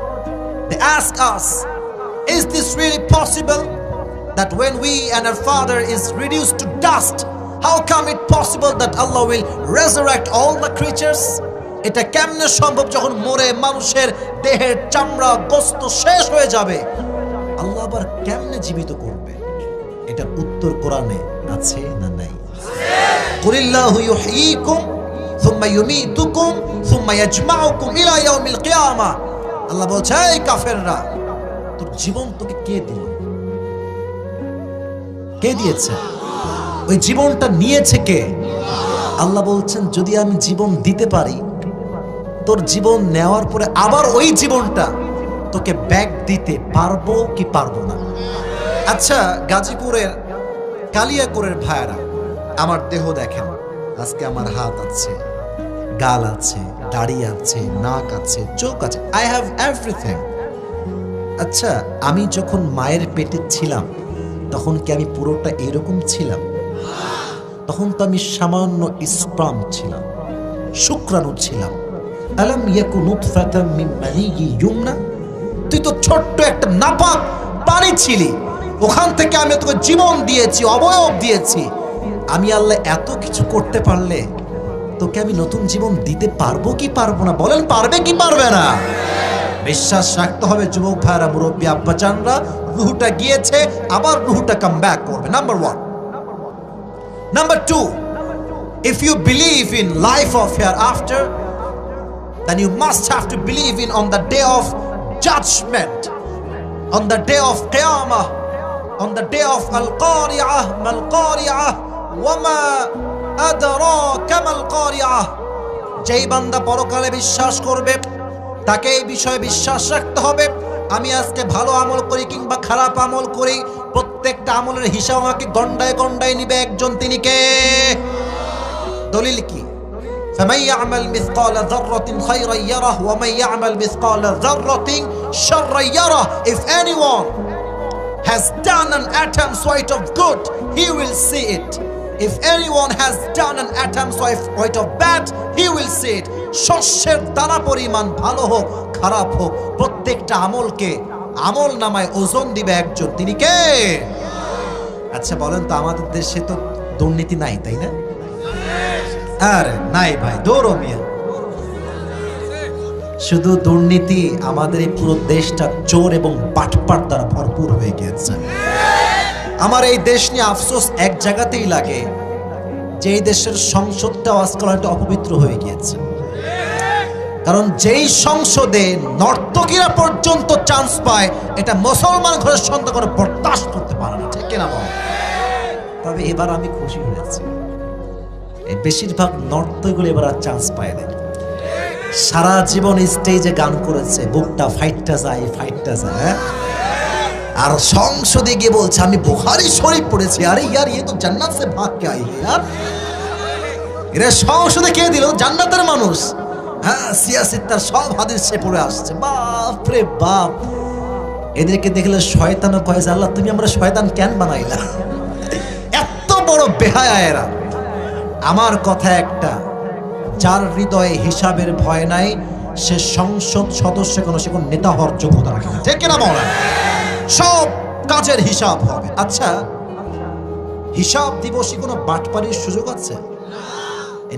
They ask us, is this really possible that when we and our father is reduced to dust, how come it possible that Allah will resurrect all the creatures? এটা কেমনে সম্ভব যখন মরে মানুষের দেহের চামড়া গোস্ত শেষ হয়ে যাবে, আল্লাহ আবার কেমনে জীবিত করবে? এটা উত্তর কোরআনে আছে না নাই? কুলিল্লাহু ইউহয়িকুম সুম্মা ইউমীতুকুম সুম্মা ইয়াজমাউকুম ইলা ইয়াউমিল কিয়ামা। আল্লাহ বলছে, এই কাফেররা, তোর জীবন তোকে কে দিল? কে দিয়েছে? ওই জীবনটা নিয়েছে কে? আল্লাহ বলছেন যদি আমি জীবন দিতে পারি, তোর জীবন নেওয়ার পরে আবার ওই জীবনটা তোকে ব্যাক দিতে পারবো কি পারবো না? আচ্ছা, গাজীপুরের কালিয়াকৈরের ভাইরা আমার দেহ দেখেন, আজকে আমার হাত আছে, গাল আছে, দাড়ি আছে, নাক আছে, চোখ আছে, আই হ্যাভ এভরিথিং। আচ্ছা, আমি যখন মায়ের পেটে ছিলাম তখন কি আমি পুরোটা এরকম ছিলাম? তখন তো আমি সামান্য স্পার্ম ছিলাম, শুক্রাণু ছিলাম। আলাম ইয়াকু নুতফাতাম মিন মানিয়্যিন ইউমনা, তুই তো ছোট্ট একটা নাপাক পানি ছিলি, ওখান থেকে আমি তোকে জীবন দিয়েছি, অবয়ব দিয়েছি। আমি আল্লাহ এত কিছু করতে পারলে তোকে আমি নতুন জীবন দিতে পারবো কি পারবো না? বলেন পারবে কি পারবে না? বিশ্বাস রাখতে হবে যুবক ভাইরা, মুরব্বী আব্বাজানরা, রুহটা গিয়েছে, আবার রুহটা কাম ব্যাক করবে। Number 1। Number 2, if you believe in life of hereafter, then you must have to believe in on the day of judgment, on the day of qiyamah, on the day of al-qari'ah, mal-qari'ah, wama adraka mal-qari'ah। যেই বান্দা পরকালে বিশ্বাস করবে তাকে এই বিষয়ে বিশ্বাস রাখতে হবে, আমি আজকে ভালো আমল করি কিংবা খারাপ আমল করি, প্রত্যেকটা আমলের হিসাব আমাকে গন্ডায় গন্ডায় নিবে একজন, তিনি কে? দলিল কি? فَمَن يَعْمَلْ مِثْقَالَ ذَرَّةٍ خَيْرًا يَرَهُ وَمَن يَعْمَلْ مِثْقَالَ ذَرَّةٍ شَرًّا يَرَهُ। If anyone has done an atom's weight of good, he will see it. If anyone has done an atom's weight of bad, he will see it. শস্যের দানা পরিমাণ ভালো হোক খারাপ হোক, প্রত্যেকটা আমলকে আমল নামায় ওজন দিবে একজন, তিনি কে? আচ্ছা বলেন তো, আমাদের দেশে তো দুর্নীতি নাই, তাই না? আরে নাই ভাই, দৌড়ো মিয়া। শুধু দুর্নীতি, আমাদের এই পুরো দেশটা চোর এবং বাটপাট দ্বারা ভরপুর হয়ে গিয়েছে। আমার এই দেশ নিয়ে আফসোস এক জায়গাতেই লাগে, যে এই দেশের সংসদটাও আজকাল একটা অপবিত্র হয়ে গিয়েছে। কারণ যেই সংসদে নর্তকীরা পর্যন্ত চান্স পায়, এটা মুসলমান ঘরের সন্তান করে বরদাস্ত করতে পারে না, ঠিক কিনা বল? তবে এবার আমি খুশি হয়েছি, এই বেশিরভাগ নর্তকীগুলো এবার আর চান্স পায় না। সারা জীবন স্টেজে গান করেছে, বুকটা ফাইটটা যায় ফাইটটা যায়, আর সংসদে গিয়ে বলছে আমি বুখারী শরীফ পড়েছি। আরে ইয়ার, ये तो जन्नत से भाग के आई है यार। এরা সংসদে কে দিল? জান্নাতের মানুষ। হ্যাঁ, সিয়াসিত্তার সব হাদিস সে পড়ে আসছে। বাপ রে বাপ, এদেরকে দেখলে শয়তানও কয় যে আল্লাহ তুমি আমরা শয়তান কেন বানাইলা? এত বড় বেহায়া এরা। আমার কথা একটা, যার হৃদয়ে হিসাবের ভয় নাই, সে সংসদ সদস্য কোনো, সে কোনো নেতা হওয়ার যোগ্যতা রাখে না, ঠিক কিনা বলেন? সব কাজের হিসাব হবে। আচ্ছা, হিসাব দিবসে কোনো বাটপারির সুযোগ আছে?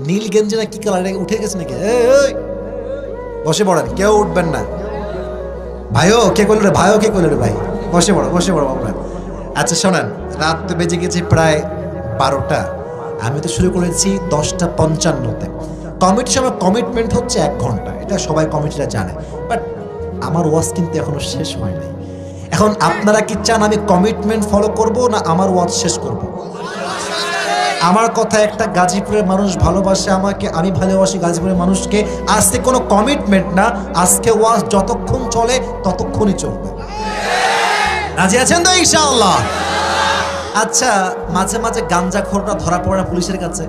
নীল গেঞ্জি না কি কালার উঠে গেছে নাকি? বসে পড়েন, কেউ উঠবেন না। ভাইও কে করলো রে? ভাইও কে করলো রে? ভাই বসে পড়ো, বসে পড়ো বাবা। আচ্ছা শোনেন, রাত তো বেজে গেছে প্রায় 12টা। আমি তো শুরু করেছি 10:55-তে। কমিটির সময় কমিটমেন্ট হচ্ছে 1 ঘন্টা, এটা সবাই কমিটিরা জানে। বাট আমার ওয়াজ কিন্তু এখনো শেষ হয় নাই। এখন আপনারা কি চান আমি কমিটমেন্ট ফলো করব না আমার ওয়াজ শেষ করব? আমার কথা একটা, গাজীপুরের মানুষ ভালোবাসে আমাকে, আমি ভালোবাসি গাজীপুরের মানুষকে। আজকে কোনো কমিটমেন্ট না, আজকে ওয়াজ যতক্ষণ চলে ততক্ষণই চলবে। রাজি আছেন তো ইনশাআল্লাহ? আচ্ছা, মাঝে মাঝে গাঞ্জাখোররা ধরা পড়ে না পুলিশের কাছে?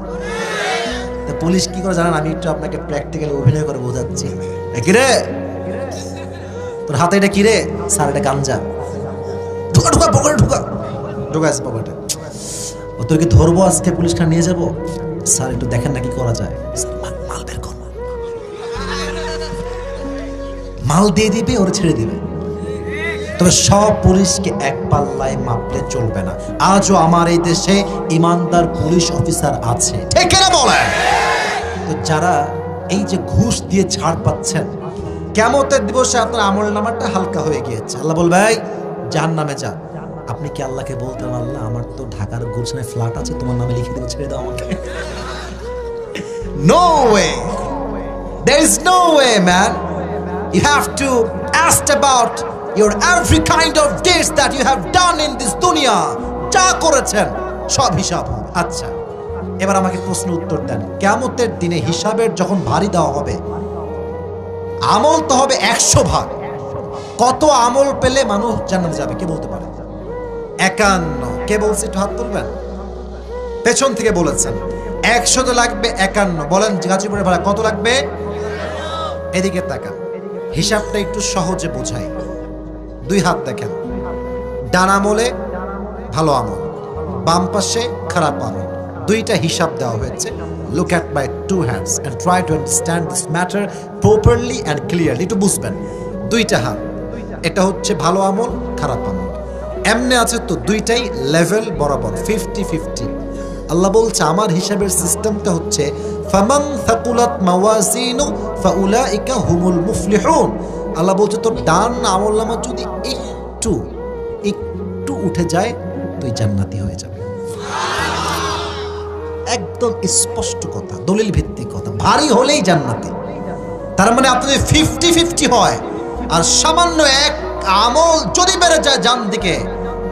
তো পুলিশ কি করে জানেন? আমি একটু আপনাকে প্র্যাকটিক্যালি অভিনয় করে বোঝাচ্ছি। কিরে তোর হাতে এটা কিরে? স্যার এটা গাঞ্জা। ঢুকা ঢুকা পকেটে ঢুকা, ঢুকা আছে পকেটে। ও তোকে ধরবো আজকে, পুলিশটা নিয়ে যাবো। স্যার একটু দেখেন না কি করা যায়। মাল বের কর, মাল দিয়ে দিবে, ওরা ছেড়ে দিবে। তবে সব পুলিশকে এক পাল্লায় মাপলে চলবে না। আজও আমার এই দেশে ইমানদার পুলিশ অফিসার আছে, ঠিক না বলেন? তো যারা এই যে ঘুষ দিয়ে ছাড় পাচ্ছেন, কিয়ামতের দিবসে আপনার আমলনামাটা হালকা হয়ে গিয়েছে। আল্লাহ বলবে এই জাহান্নামে যা। আপনি কি আল্লাহকে বলতেন আল্লাহ আমার তো ঢাকার গুলশানে ফ্ল্যাট আছে, তোমার নামে লিখে দেবো, ছেড়ে দাও আমাকে? No way, there is no way man. You have to ask about your every kind of deeds that you have done in this dunya, যা করেছেন সব হিসাব হবে। আচ্ছা, এবার আমাকে প্রশ্ন উত্তর দেন, কিয়ামতের দিনে হিসাবের যখন ভারী দেওয়া হবে, আমল তো হবে 100 ভাগ। কত আমল পেলে মানুষ জান্নাতে যাবে কে বলতে পারে? 51। কে বলছে একটু হাত তুলবেন? পেছন থেকে বলেছেন 100 তো লাগবে 51। বলেন গাজীপুরের ভাড়া কত লাগবে? এদিকে তাকান, হিসাবটা একটু সহজে বোঝাই। 2 হাত দেখেন, ডান আমলে ভালো আমল, বাম পাশে খারাপ আমল, দুইটা হিসাব দেওয়া হয়েছে। Look at my 2 hands and try to understand this matter properly and clearly. একটু বুঝবেন, 2টা হাত, এটা হচ্ছে ভালো আমল, খারাপ আমল, এমনি আছে তো দুইটাই লেভেল বরাবর 50-50। আল্লাহ বলছে আমার হিসাবের সিস্টেমটা হচ্ছে ফামান থাকুলাত মাওয়াজিনু ফাউলাইকা হুমুল মুফলিহুন। আল্লাহ বলছে তোর ডান আমলনামা যদি একটু উঠে যায় তুই জান্নাতি হয়ে যাবে। একদম স্পষ্ট কথা, দলিল ভিত্তিক কথা। ভারী হলেই জান্নাতি, তার মানে আপনি 50-50 হয় আর সামান্য এক আমল যদি বেড়ে যায় জান দিকে,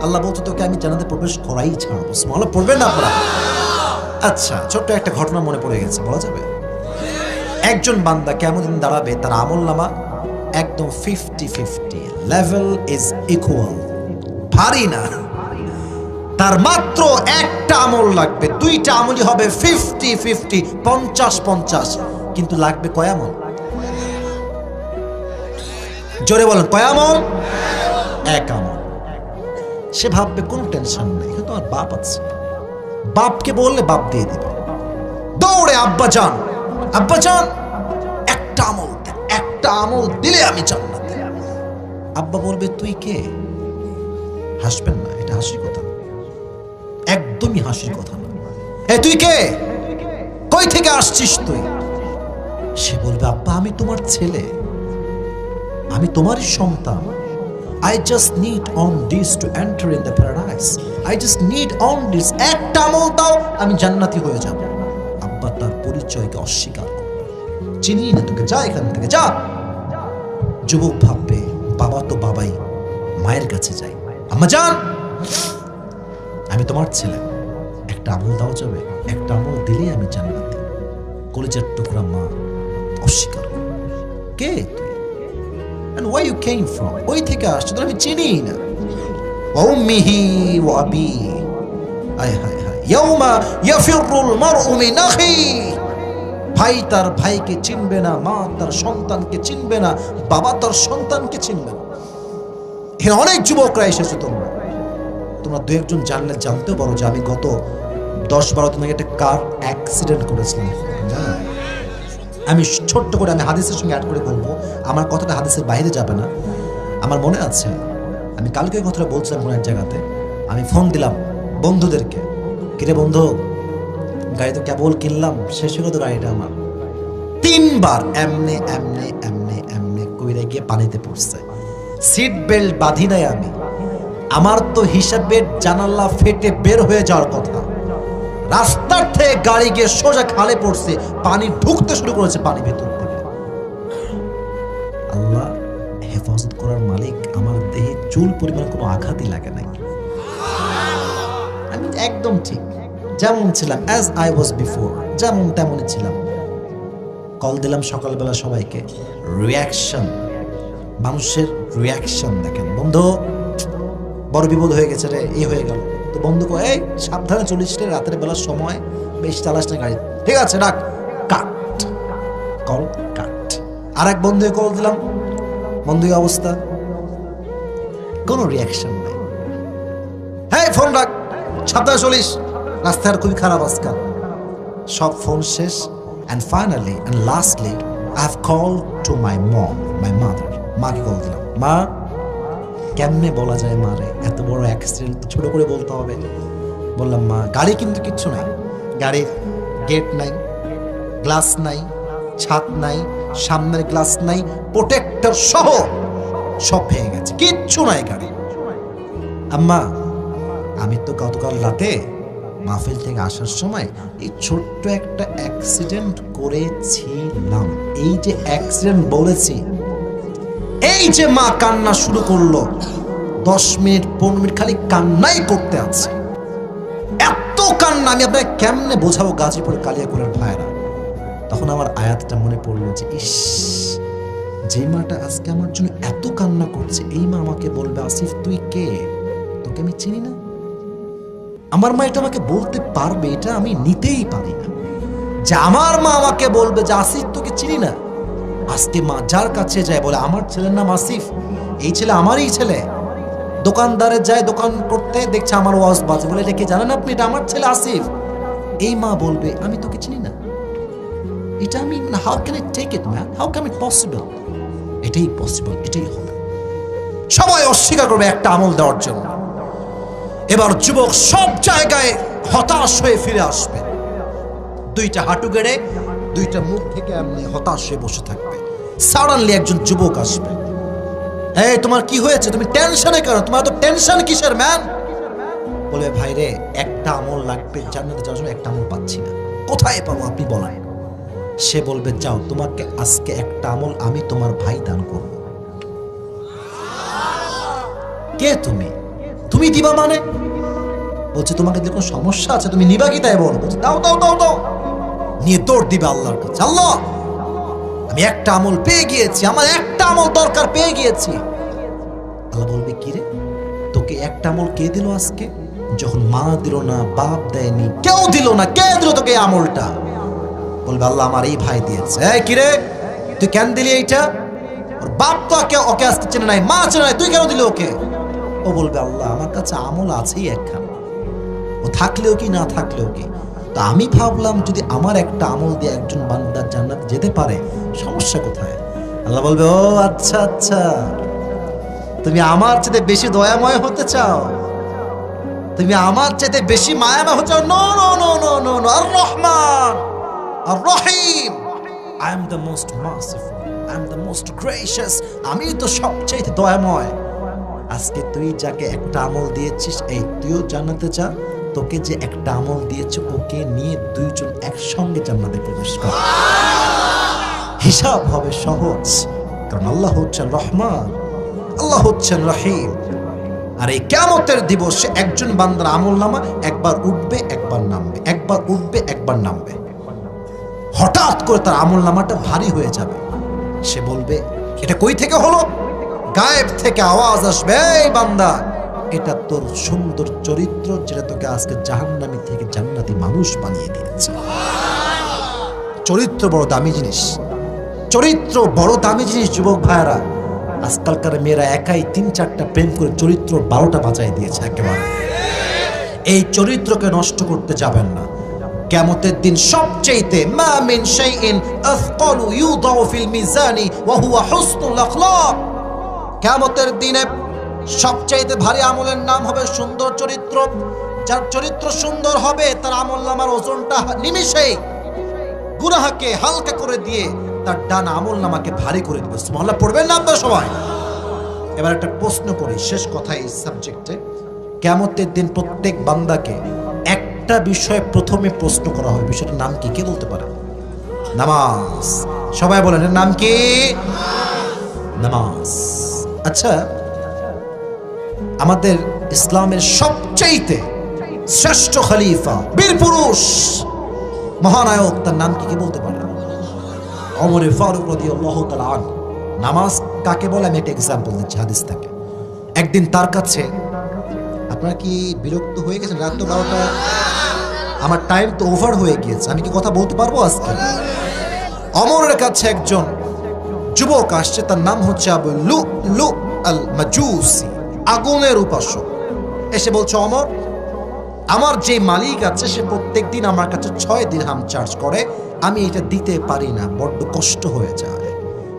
আল্লাহ বলছে তোকে আমি জান্নাতে প্রবেশ করাই ছাড়বো। সুবহানাল্লাহ পড়বেন না আপনারা? আচ্ছা, ছোট্ট একটা ঘটনা মনে পড়ে গেছে, বলা যাবে? একজন বান্দা কেমন দিন দাঁড়াবে, তার আমলনামা একদম 50-50, লেভেল ইজ ইকুয়াল, ভারী না। তার মাত্র একটা আমল লাগবে, 2টা আমলই হবে 50-50, 50-50, কিন্তু লাগবে কয় আমল? জোরে বলেন, কয় আমল? 1 আমল। সে ভাববে কোনো টেনশন নেই, কিন্তু আমার বাপ আছে, বাপকে বললে বাপ দিয়ে দিবে। দৌড়ে আব্বা যান একটা আমল দে, একটা আমল দিলে আমি জান্নাতে। আব্বা বলবে তুই কে? হাসবেন না, এটা হাসির কথা না, একদমই হাসির কথা না। এ তুই কে? কই থেকে আসছিস তুই? সে বলবে আব্বা আমি তোমার ছেলে, আমি তোমারই সন্তান। I just need on this to enter in the paradise. I just need on this. একটা আমল দাও, আমি জান্নাতি হয়ে যাব। আব্বা তার পরিচয়কে অস্বীকার করবে, চিনি না তোকে, যা এখান থেকে যা। যুবক ভাববে বাবা তো বাবাই, মায়ের কাছে যাই। আম্মা জান, আমি তোমার ছেলে, একটা আমল দাও যাবে? একটা আমল দিলেই আমি জান্নাতি। কলিজার টুকরা মা অস্বীকার করবে। কে তুই? And where you came from? ওই থেকে আসছে, তো আমি চিনি না। উম্মিহি ওয়া আবি, হায় হায় হায়, ইয়াউমা ইয়াফিরুল মারউ মিন আখি। ভাই তার ভাইকে চিনবে না, মা তার সন্তানকে চিনবে না, বাবা তার সন্তানকে চিনবে না। এখানে অনেক যুবকরা এসেছে, তোমরা 2-1 জন জানতেও পারো যে আমি গত 10-12 দিন আগে একটা কার অ্যাক্সিডেন্ট করেছিলাম, জানেন? আমি ছোট্ট করে আমি হাদিসের সঙ্গে অ্যাড করে বলবো, আমার কথাটা হাদিসের বাইরে যাবে না। আমার মনে আছে আমি কালকে কথাটা বলছিলাম কোনো এক জায়গাতে, আমি ফোন দিলাম বন্ধুদেরকে, কিরে বন্ধু গাড়ি তো কেবল কিনলাম, শেষ হলো তো গাড়িটা আমার। 3 বার এমনে এমনে এমনে এমনে কইরা গিয়ে পানিতে পড়ছে। সিট বেল্ট বাঁধি নাই আমি, আমার তো হিসাবের জানালা ফেটে বের হয়ে যাওয়ার কথা। রাস্তার থেকে গাড়ি গিয়ে সোজা খালে পড়ছে, পানি ঢুকতে শুরু করেছে পানি ভেতর থেকে। আল্লাহ হেফাজত করার মালিক, আমার দেহে চুল পরিমাণ কোনো আঘাতই লাগে নাই। আমি একদম ঠিক যেমন ছিলাম, অ্যাজ আই ওয়াজ বিফোর, যেমন তেমনই ছিলাম। কল দিলাম সকালবেলা সবাইকে, রিয়াকশন, মানুষের রিয়াকশন দেখেন, বন্ধু বড় বিপদ হয়ে গেছে রে, এই হয়ে গেল। তো বন্ধু কয় এই সাবধানে চলিস রে, রাতের বেলার সময় বেশ চালাস না গাড়ি, ঠিক আছে রাখ, কাট কল কাট। আর এক বন্ধুকে কল দিলাম, বন্ধু অবস্থা, কোনো রিয়াকশন নাই। হ্যাঁ ফোন রাখ, সাবধানে চলিস, রাস্তার খুবই খারাপ আজকাল। সব ফোন শেষ। And finally and lastly I have called to my mom, my mother. মাকে কল দিলাম, মা কেমনে বলা যায় মারে, এত বড় অ্যাক্সিডেন্ট ছোট করে বলতে হবে। বললাম মা গাড়ি কিন্তু কিচ্ছু নাই, গাড়ির গেট নাই, গ্লাস নাই, ছাদ নাই, সামনের গ্লাস নাই, প্রোটেক্টর সহ সব ভেঙে গেছে, কিচ্ছু নাই গাড়ি। আম্মা আমি তো গতকাল রাতে মাহফিল থেকে আসার সময় এই ছোট্ট একটা অ্যাক্সিডেন্ট করেছিলাম। এই যে অ্যাক্সিডেন্ট বলেছি, এই যে মা কান্না শুরু করলো, 10 মিনিট 15 মিনিট খালি কান্নাই করতে আছে, এত কান্না। আমি আপনাকে কেমনে বোঝাবো গাজীপুর কালিয়াকৈরের ভাইরা। তখন আমার আয়াতটা মনে পড়লো যে ইস, যে মাটা আজকে আমার জন্য এত কান্না করছে, এই মা আমাকে বলবে আসিফ তুই কে, তোকে আমি চিনি না। আমার মা এটা আমাকে বলতে পারবে, এটা আমি নিতেই পারি না যে আমার মা আমাকে বলবে যে আসিফ তোকে চিনি না। আজকে মা যার কাছে যায় বলে আমার ছেলের নাম আসিফ, এই ছেলে আমারই ছেলে। দোকানদারে যায় দোকান করতে, দেখছে আমার ওয়াজ বাজে, বলে এটা কি জানেন আপনি, এটা আমার ছেলে আসিফ। এই মা বলবে আমি তোকে চিনি না। এটা আমি, how can I take it man, how can it possible? এটাই পসিবল, এটাই হবে। সবাই অস্বীকার করবে একটা আমল দেওয়ার জন্য। এবার যুবক সব জায়গায় হতাশ হয়ে ফিরে আসবে, দুইটা হাঁটু গেড়ে দুইটা মুখ থেকে এমনি হতাশ হয়ে বসে থাকবে। সাডেনলি একজন যুবক আসবে, এই তোমার কি হয়েছে, তুমি টেনশনে কেন, তোমার তো টেনশন কিসের ম্যান? বলে ভাই রে, একটা আমল লাগবে জান্নাতে যাওয়ার জন্য, একটা আমল পাচ্ছি না, কোথায় পাবো আপনি বলেন। সে বলবে যাও, তোমাকে আজকে একটা আমল আমি তোমার ভাই দান করব। কে তুমি? তুমি দিবা মানে? বলছে তোমাকে যদি কোনো সমস্যা আছে তুমি নিবা কি, তাই বলো। বলছে দাও দাও দাও দাও, নিয়ে দৌড় দিবে আল্লাহর কাছে। আল্লাহ, আমি একটা আমল পেয়ে গিয়েছি, আমার একটা আমল দরকার, পেয়ে গিয়েছি। আল্লাহ বলবে কি রে, তোকে একটা আমল কে দিল আজকে, যখন মা দিল না, বাপ দেয়নি, কেউ দিল না, কে দিল তোকে এই আমলটা? বলবে আল্লাহ আমার এই ভাই দিয়েছে। এই কি রে, তুই কেন দিলি এইটা? ওর বাপ তো ওকে আজকে চেনে নাই, মা চেনে নাই, তুই কেন দিলি ওকে? ও বলবে আল্লাহ আমার কাছে আমল আছেই একখানা, ও থাকলেও কি না থাকলেও কি, তা আমি ভাবলাম যদি আমার একটা আমল দিয়ে একজন বান্দা জান্নাত যেতে পারে, সমস্যা কোথায়? আল্লাহ বলবে ও আচ্ছা আচ্ছা, তুমি আমার চেয়ে বেশি দয়াময় হতে চাও, তুমি আমার চেয়ে বেশি মায়াময় হতে চাও? No no no no no no, আর রহমান আর Rahim, I am the most merciful, I am the most gracious, আমি তো সবচেয়ে দয়াময়। আজকে তুই যাকে একটা আমল দিয়েছিস, এই তুইও জান্নাতে যা, তোকে যে একটা আমল দিয়েছে ওকে নিয়ে দুইজন একসঙ্গে জান্নাতে প্রবেশ কর। হিসাব হবে সহজ, কারণ আল্লাহ হচ্ছেন রহমান, আল্লাহ হচ্ছেন রহিম। আর এই কিয়ামতের দিবসে একজন বান্দার আমলনামা একবার উঠবে একবার নামবে, একবার উঠবে একবার নামবে। হঠাৎ করে তার আমলনামাটা ভারী হয়ে যাবে, সে বলবে এটা কই থেকে হলো? গায়েব থেকে আওয়াজ আসবে, এই বান্দা, এটা তোর সুন্দর চরিত্র, যেটা তোকে আজকে জাহান্নামী থেকে জান্নাতি মানুষ বানিয়ে দিয়েছে। চরিত্র বড় দামি জিনিস, চরিত্র বড় দামি জিনিস। যুবক ভাইরা, আজকালকার মেয়েরা একাই 3-4টা প্রেম করে চরিত্র 12টা বাঁচাই দিয়েছে একেবারে। এই চরিত্রকে নষ্ট করতে যাবেন না। কিয়ামতের দিন সবচেয়ে মা মিন শাইইন আথকালু ইউদাউ ফিল মিজানি ওয়া হুয়া হুসনুল আখলাক। কিয়ামতের দিনে সবচেয়ে ভারী আমলের নাম হবে সুন্দর চরিত্র। যার চরিত্র সুন্দর হবে তার আমলনামার ওজনটা নিমিষেই গুনাহকে হালকা করে দিয়ে তার ডান আমলনামাকে ভারী করে দিবে। সুবহানাল্লাহ পড়বেন না আপনারা সবাই? এবার একটা প্রশ্ন করি, শেষ কথা এই সাবজেক্টে। কিয়ামতের দিন প্রত্যেক বান্দাকে একটা বিষয়ে প্রথমে প্রশ্ন করা হবে, বিষয়টার নাম কি? কে বলতে পারে? নামাজ। সবাই বলেন এর নাম কি? নামাজ। আচ্ছা, আমাদের ইসলামের সবচেয়ে শ্রেষ্ঠ খলিফা, বীর পুরুষ, মহানায়ক, তার নাম কি? কে বলতে পারে? ওমর ফারুক রাদিয়াল্লাহু তাআলা আনহু। নামাজ কাকে বলে আমি একটা এক্সাম্পল দিচ্ছি হাদিস থেকে। একদিন তার কাছে, আপনারা কি বিরক্ত হয়ে গেছেন? রাত তো 12টা, আমার টাইম তো ওভার হয়ে গিয়েছে, আমি কি কথা বলতে পারবো আজকে? ওমরের কাছে একজন যুবক আসছে, তার নাম হচ্ছে আবু লুলু আল মাজুসি, আগুনের উপাসক। এসে বলছে ওমর, আমার যে মালিক আছে সে প্রত্যেকদিন আমার কাছে 6 দিরহাম চার্জ করে, আমি এটা দিতে পারি না, বড্ড কষ্ট হয়ে যায়,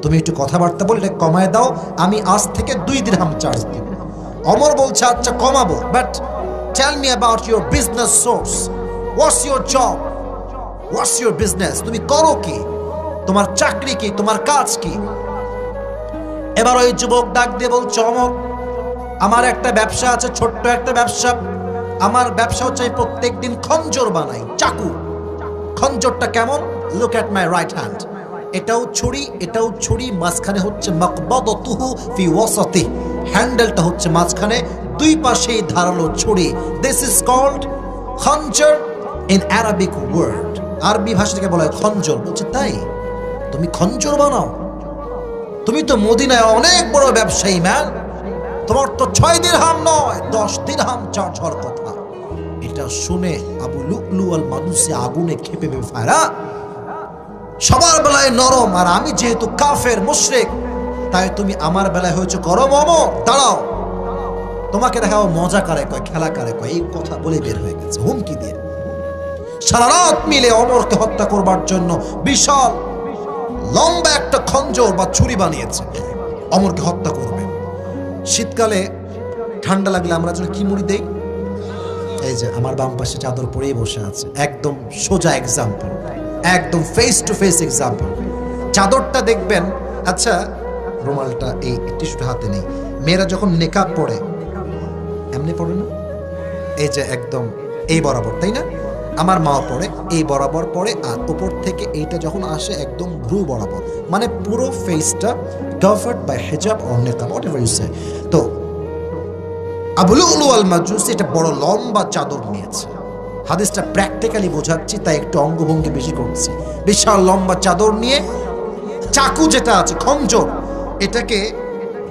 তুমি একটু কথাবার্তা বলে এটা কমায় দাও, আমি আজ থেকে 2 দিরহাম চার্জ দিব। ওমর বলছে আচ্ছা কমাবো, but tell me about your business source, what's your job, what's your business, তুমি করো কি, তোমার চাকরি কি, তোমার কাজ কি? এবার ওই যুবক ডাক দিয়ে বলছে ওমর, আমার একটা ব্যবসা আছে, ছোট্ট একটা ব্যবসা। আমার ব্যবসা হচ্ছে আমি প্রত্যেকদিন খঞ্জর বানাই, চাকু। খঞ্জরটা কেমন? Look at my right hand, এটাও ছুরি, মাঝখানে হচ্ছে মাকবাদাতুহু ফি ওয়াসাতি, হ্যান্ডেলটা হচ্ছে মাঝখানে, দুই পাশেই ধারালো ছুরি। দিস ইজ কল্ড খঞ্জর ইন অ্যারাবিক ওয়ার্ড। আরবি ভাষা থেকে বলা হয় খঞ্জর। বলছে তাই তুমি খঞ্জর বানাও? তুমি তো মদিনায় অনেক বড় ব্যবসায়ী ম্যান, তোমার তো 6 দিরহাম নয় 10 দিরহাম চার্জ হওয়ার কথা। এটা শুনে আবু লু'লু আল মাজুসি আগুনে ক্ষেপে ফায়রা। সবার বেলায় নরম, আর আমি যেহেতু কাফের মুশরিক, তাই তুমি আমার বেলায় হয়েছে গরম। অমর দাঁড়াও, তোমাকে দেখাও মজা কারে কয়, খেলা কারে কয়। এই কথা বলে বের হয়ে গেছে হুমকি দিয়ে। সারা রাত মিলে অমরকে হত্যা করবার জন্য বিশাল লম্বা একটা খঞ্জর বা ছুরি বানিয়েছে, অমরকে হত্যা করবে। শীতকালে ঠান্ডা লাগলে আমরা যেন কি মুড়ি দেই, এই যে আমার বাম পাশে চাদর পরেই বসে আছে, একদম সোজা এক্সাম্পল, একদম ফেস টু ফেস এক্সাম্পল। চাদরটা দেখবেন, আচ্ছা রুমালটা এই টিস্যুটা হাতে নেই, মেয়েরা যখন নেকাব পরে এমনি পড়ে না, এই যে একদম এই বরাবর, তাই না? আমার মা পড়ে এই বরাবর পড়ে, আর উপর থেকে এইটা যখন আসে একদম ভ্রু বরাবর, মানে পুরো ফেসটা কভার্ড বাই হিজাব অর নিকাব, হোয়াটএভার ইউ সে। তো আবু লু'লু আল মাজুসি এটা বড় লম্বা চাদর নিয়েছে। হাদিসটা প্র্যাকটিক্যালি বোঝাচ্ছি, তাই একটু অঙ্গভঙ্গি বেশি করছি। বিশাল লম্বা চাদর নিয়ে চাকু যেটা আছে খঞ্জর, এটাকে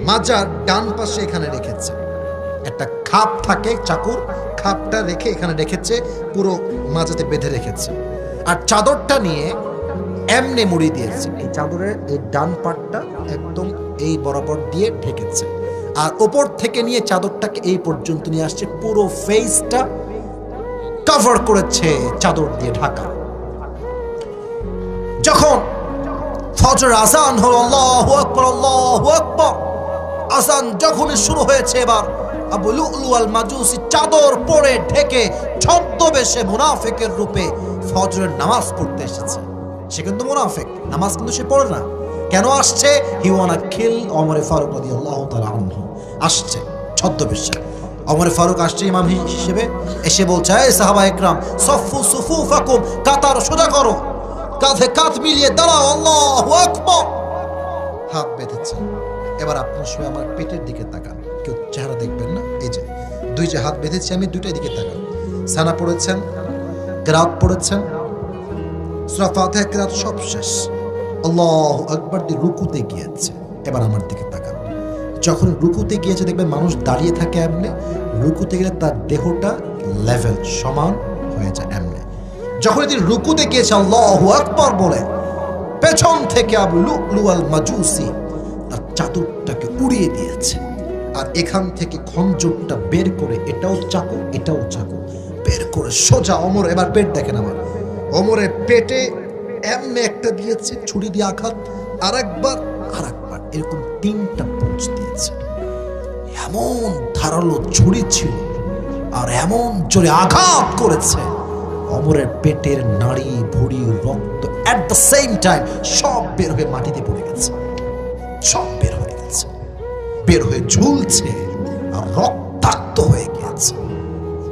মাজার ডান পাশে এখানে রেখেছে। একটা খাপ থাকে চাকুর, খাপটা রেখে এখানে রেখেছে, পুরো মাজাতে বেঁধে রেখেছে। আর চাদরটা নিয়ে এমনে মুড়ি দিয়েছে, এই চাদরের এই ডান পাটটা একদম এই বরাবর দিয়ে ঢেকেছে, আর ওপর থেকে নিয়ে চাদরটাকে এই পর্যন্ত নিয়ে আসছে, পুরো ফেসটা কভার করেছে চাদর দিয়ে ঢাকা। যখন ফজর আজান হলো, আল্লাহু আকবার আল্লাহু আকবার, আজান যখনই শুরু হয়েছে, এবার আবু লু'লু আল মাজুসি চাদর পরে ঢেকে ছদ্মবেশে মুনাফিকের রূপে ফজরের নামাজ পড়তে এসেছে। সে কিন্তু মুনাফিক, নামাজ কিন্তু সে পড়ে না। কেন আসছে? হি ওয়ানা কিল ওমর ফারুক রাদিয়াল্লাহু তাআলা আনহু। আসছে ছদ্মবেশে। ওমর ফারুক আসছে ইমাম হিসেবে, এসে বলছে, এই সাহাবা একরাম সফু সুফুফাকুম, কাতার সোজা করো, কাঁধে কাঁধ মিলিয়ে দাঁড়াও, আল্লাহু আকবার। হাত বেঁধেছে। এবার আপনার সবাই আমার পেটের দিকে তাকান, কেউ চেহারা দেখবেন না। এই যে দুই যে হাত বেঁধেছি আমি, দুইটাই দিকে তাকান। সানা পড়েছেন, কিরাত পড়েছেন, সূরা ফাতিহা কিরাত সব শেষ, আল্লাহু আকবার দিয়ে রুকুতে গিয়েছে। এবার আমার দিকে তাকান। যখন রুকুতে গিয়েছে দেখবেন মানুষ দাঁড়িয়ে থাকে এমনি, রুকুতে গেলে তার দেহটা লেভেল সমান হয়ে যায় এমনি। যখন তিনি রুকুতে গিয়েছে আল্লাহু আকবার বলে, পেছন থেকে আবু লু'লু আল মাজুসি তার চাদরটাকে উড়িয়ে দিয়েছে, আর এখান থেকে খঞ্জরটা বের করে, এটাও চাকু এটাও চাকু, বের করে সোজা ওমর, এবার পেট দেখেন আমার, ওমরের পেটে এমনি একটা দিয়েছে ছুরি দিয়ে আঘাত, আরেকবার, এরকম 3টা পঞ্চ দিয়েছে। এমন ধারালো ছুরি ছিল, আর এমন জোরে আঘাত করেছে, ওমরের পেটের নাড়ি ভুঁড়ি রক্ত এট দ্য সেম টাইম সব বের হয়ে মাটিতে পড়ে গেছে, সব বের হয়ে গেছে, বের হয়ে ঝুলছে আর রক্তাক্ত হয়ে গিয়েছে।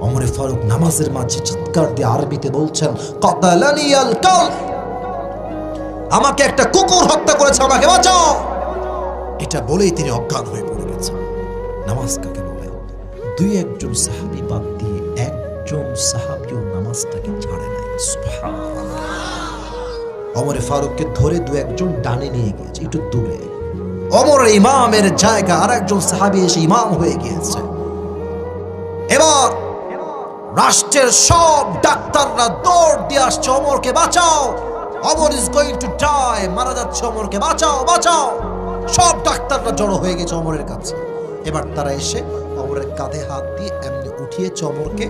ওমর ফারুক নামাজের মাঝে চিৎকার দিয়ে আরবিতে বলছেন, কাতালানি আল কালব, আমাকে একটা কুকুর হত্যা করেছে, আমাকে বাঁচাও। এটা বলেই তিনি অজ্ঞান হয়ে পড়ে গেছেন। নামাজ কাকে বলে? 2-1 সাহাবী বাদ দিয়ে একজন সাহাবীও নামাজটাকে ছাড়ে নাই। সুবহানাল্লাহ। ওমর ফারুককে ধরে 2-1 ডানে নিয়ে গিয়েছে একটু দূরে। ওমরের ইমামের জায়গা আর একজন সাহাবী এসে ইমাম হয়ে গিয়েছে। এবার রাষ্ট্রের সব ডাক্তাররা দৌড় দিয়ে আসছে, ওমরকে বাঁচাও, Omar is going to die, মারা যাচ্ছে, ওমরকে বাঁচাও বাঁচাও। সব ডাক্তাররা জড়ো হয়ে গেছে ওমরের কাছে। এবার তারা এসে ওমরের কাঁধে হাত দিয়ে এমনি উঠিয়েছে, ওমরকে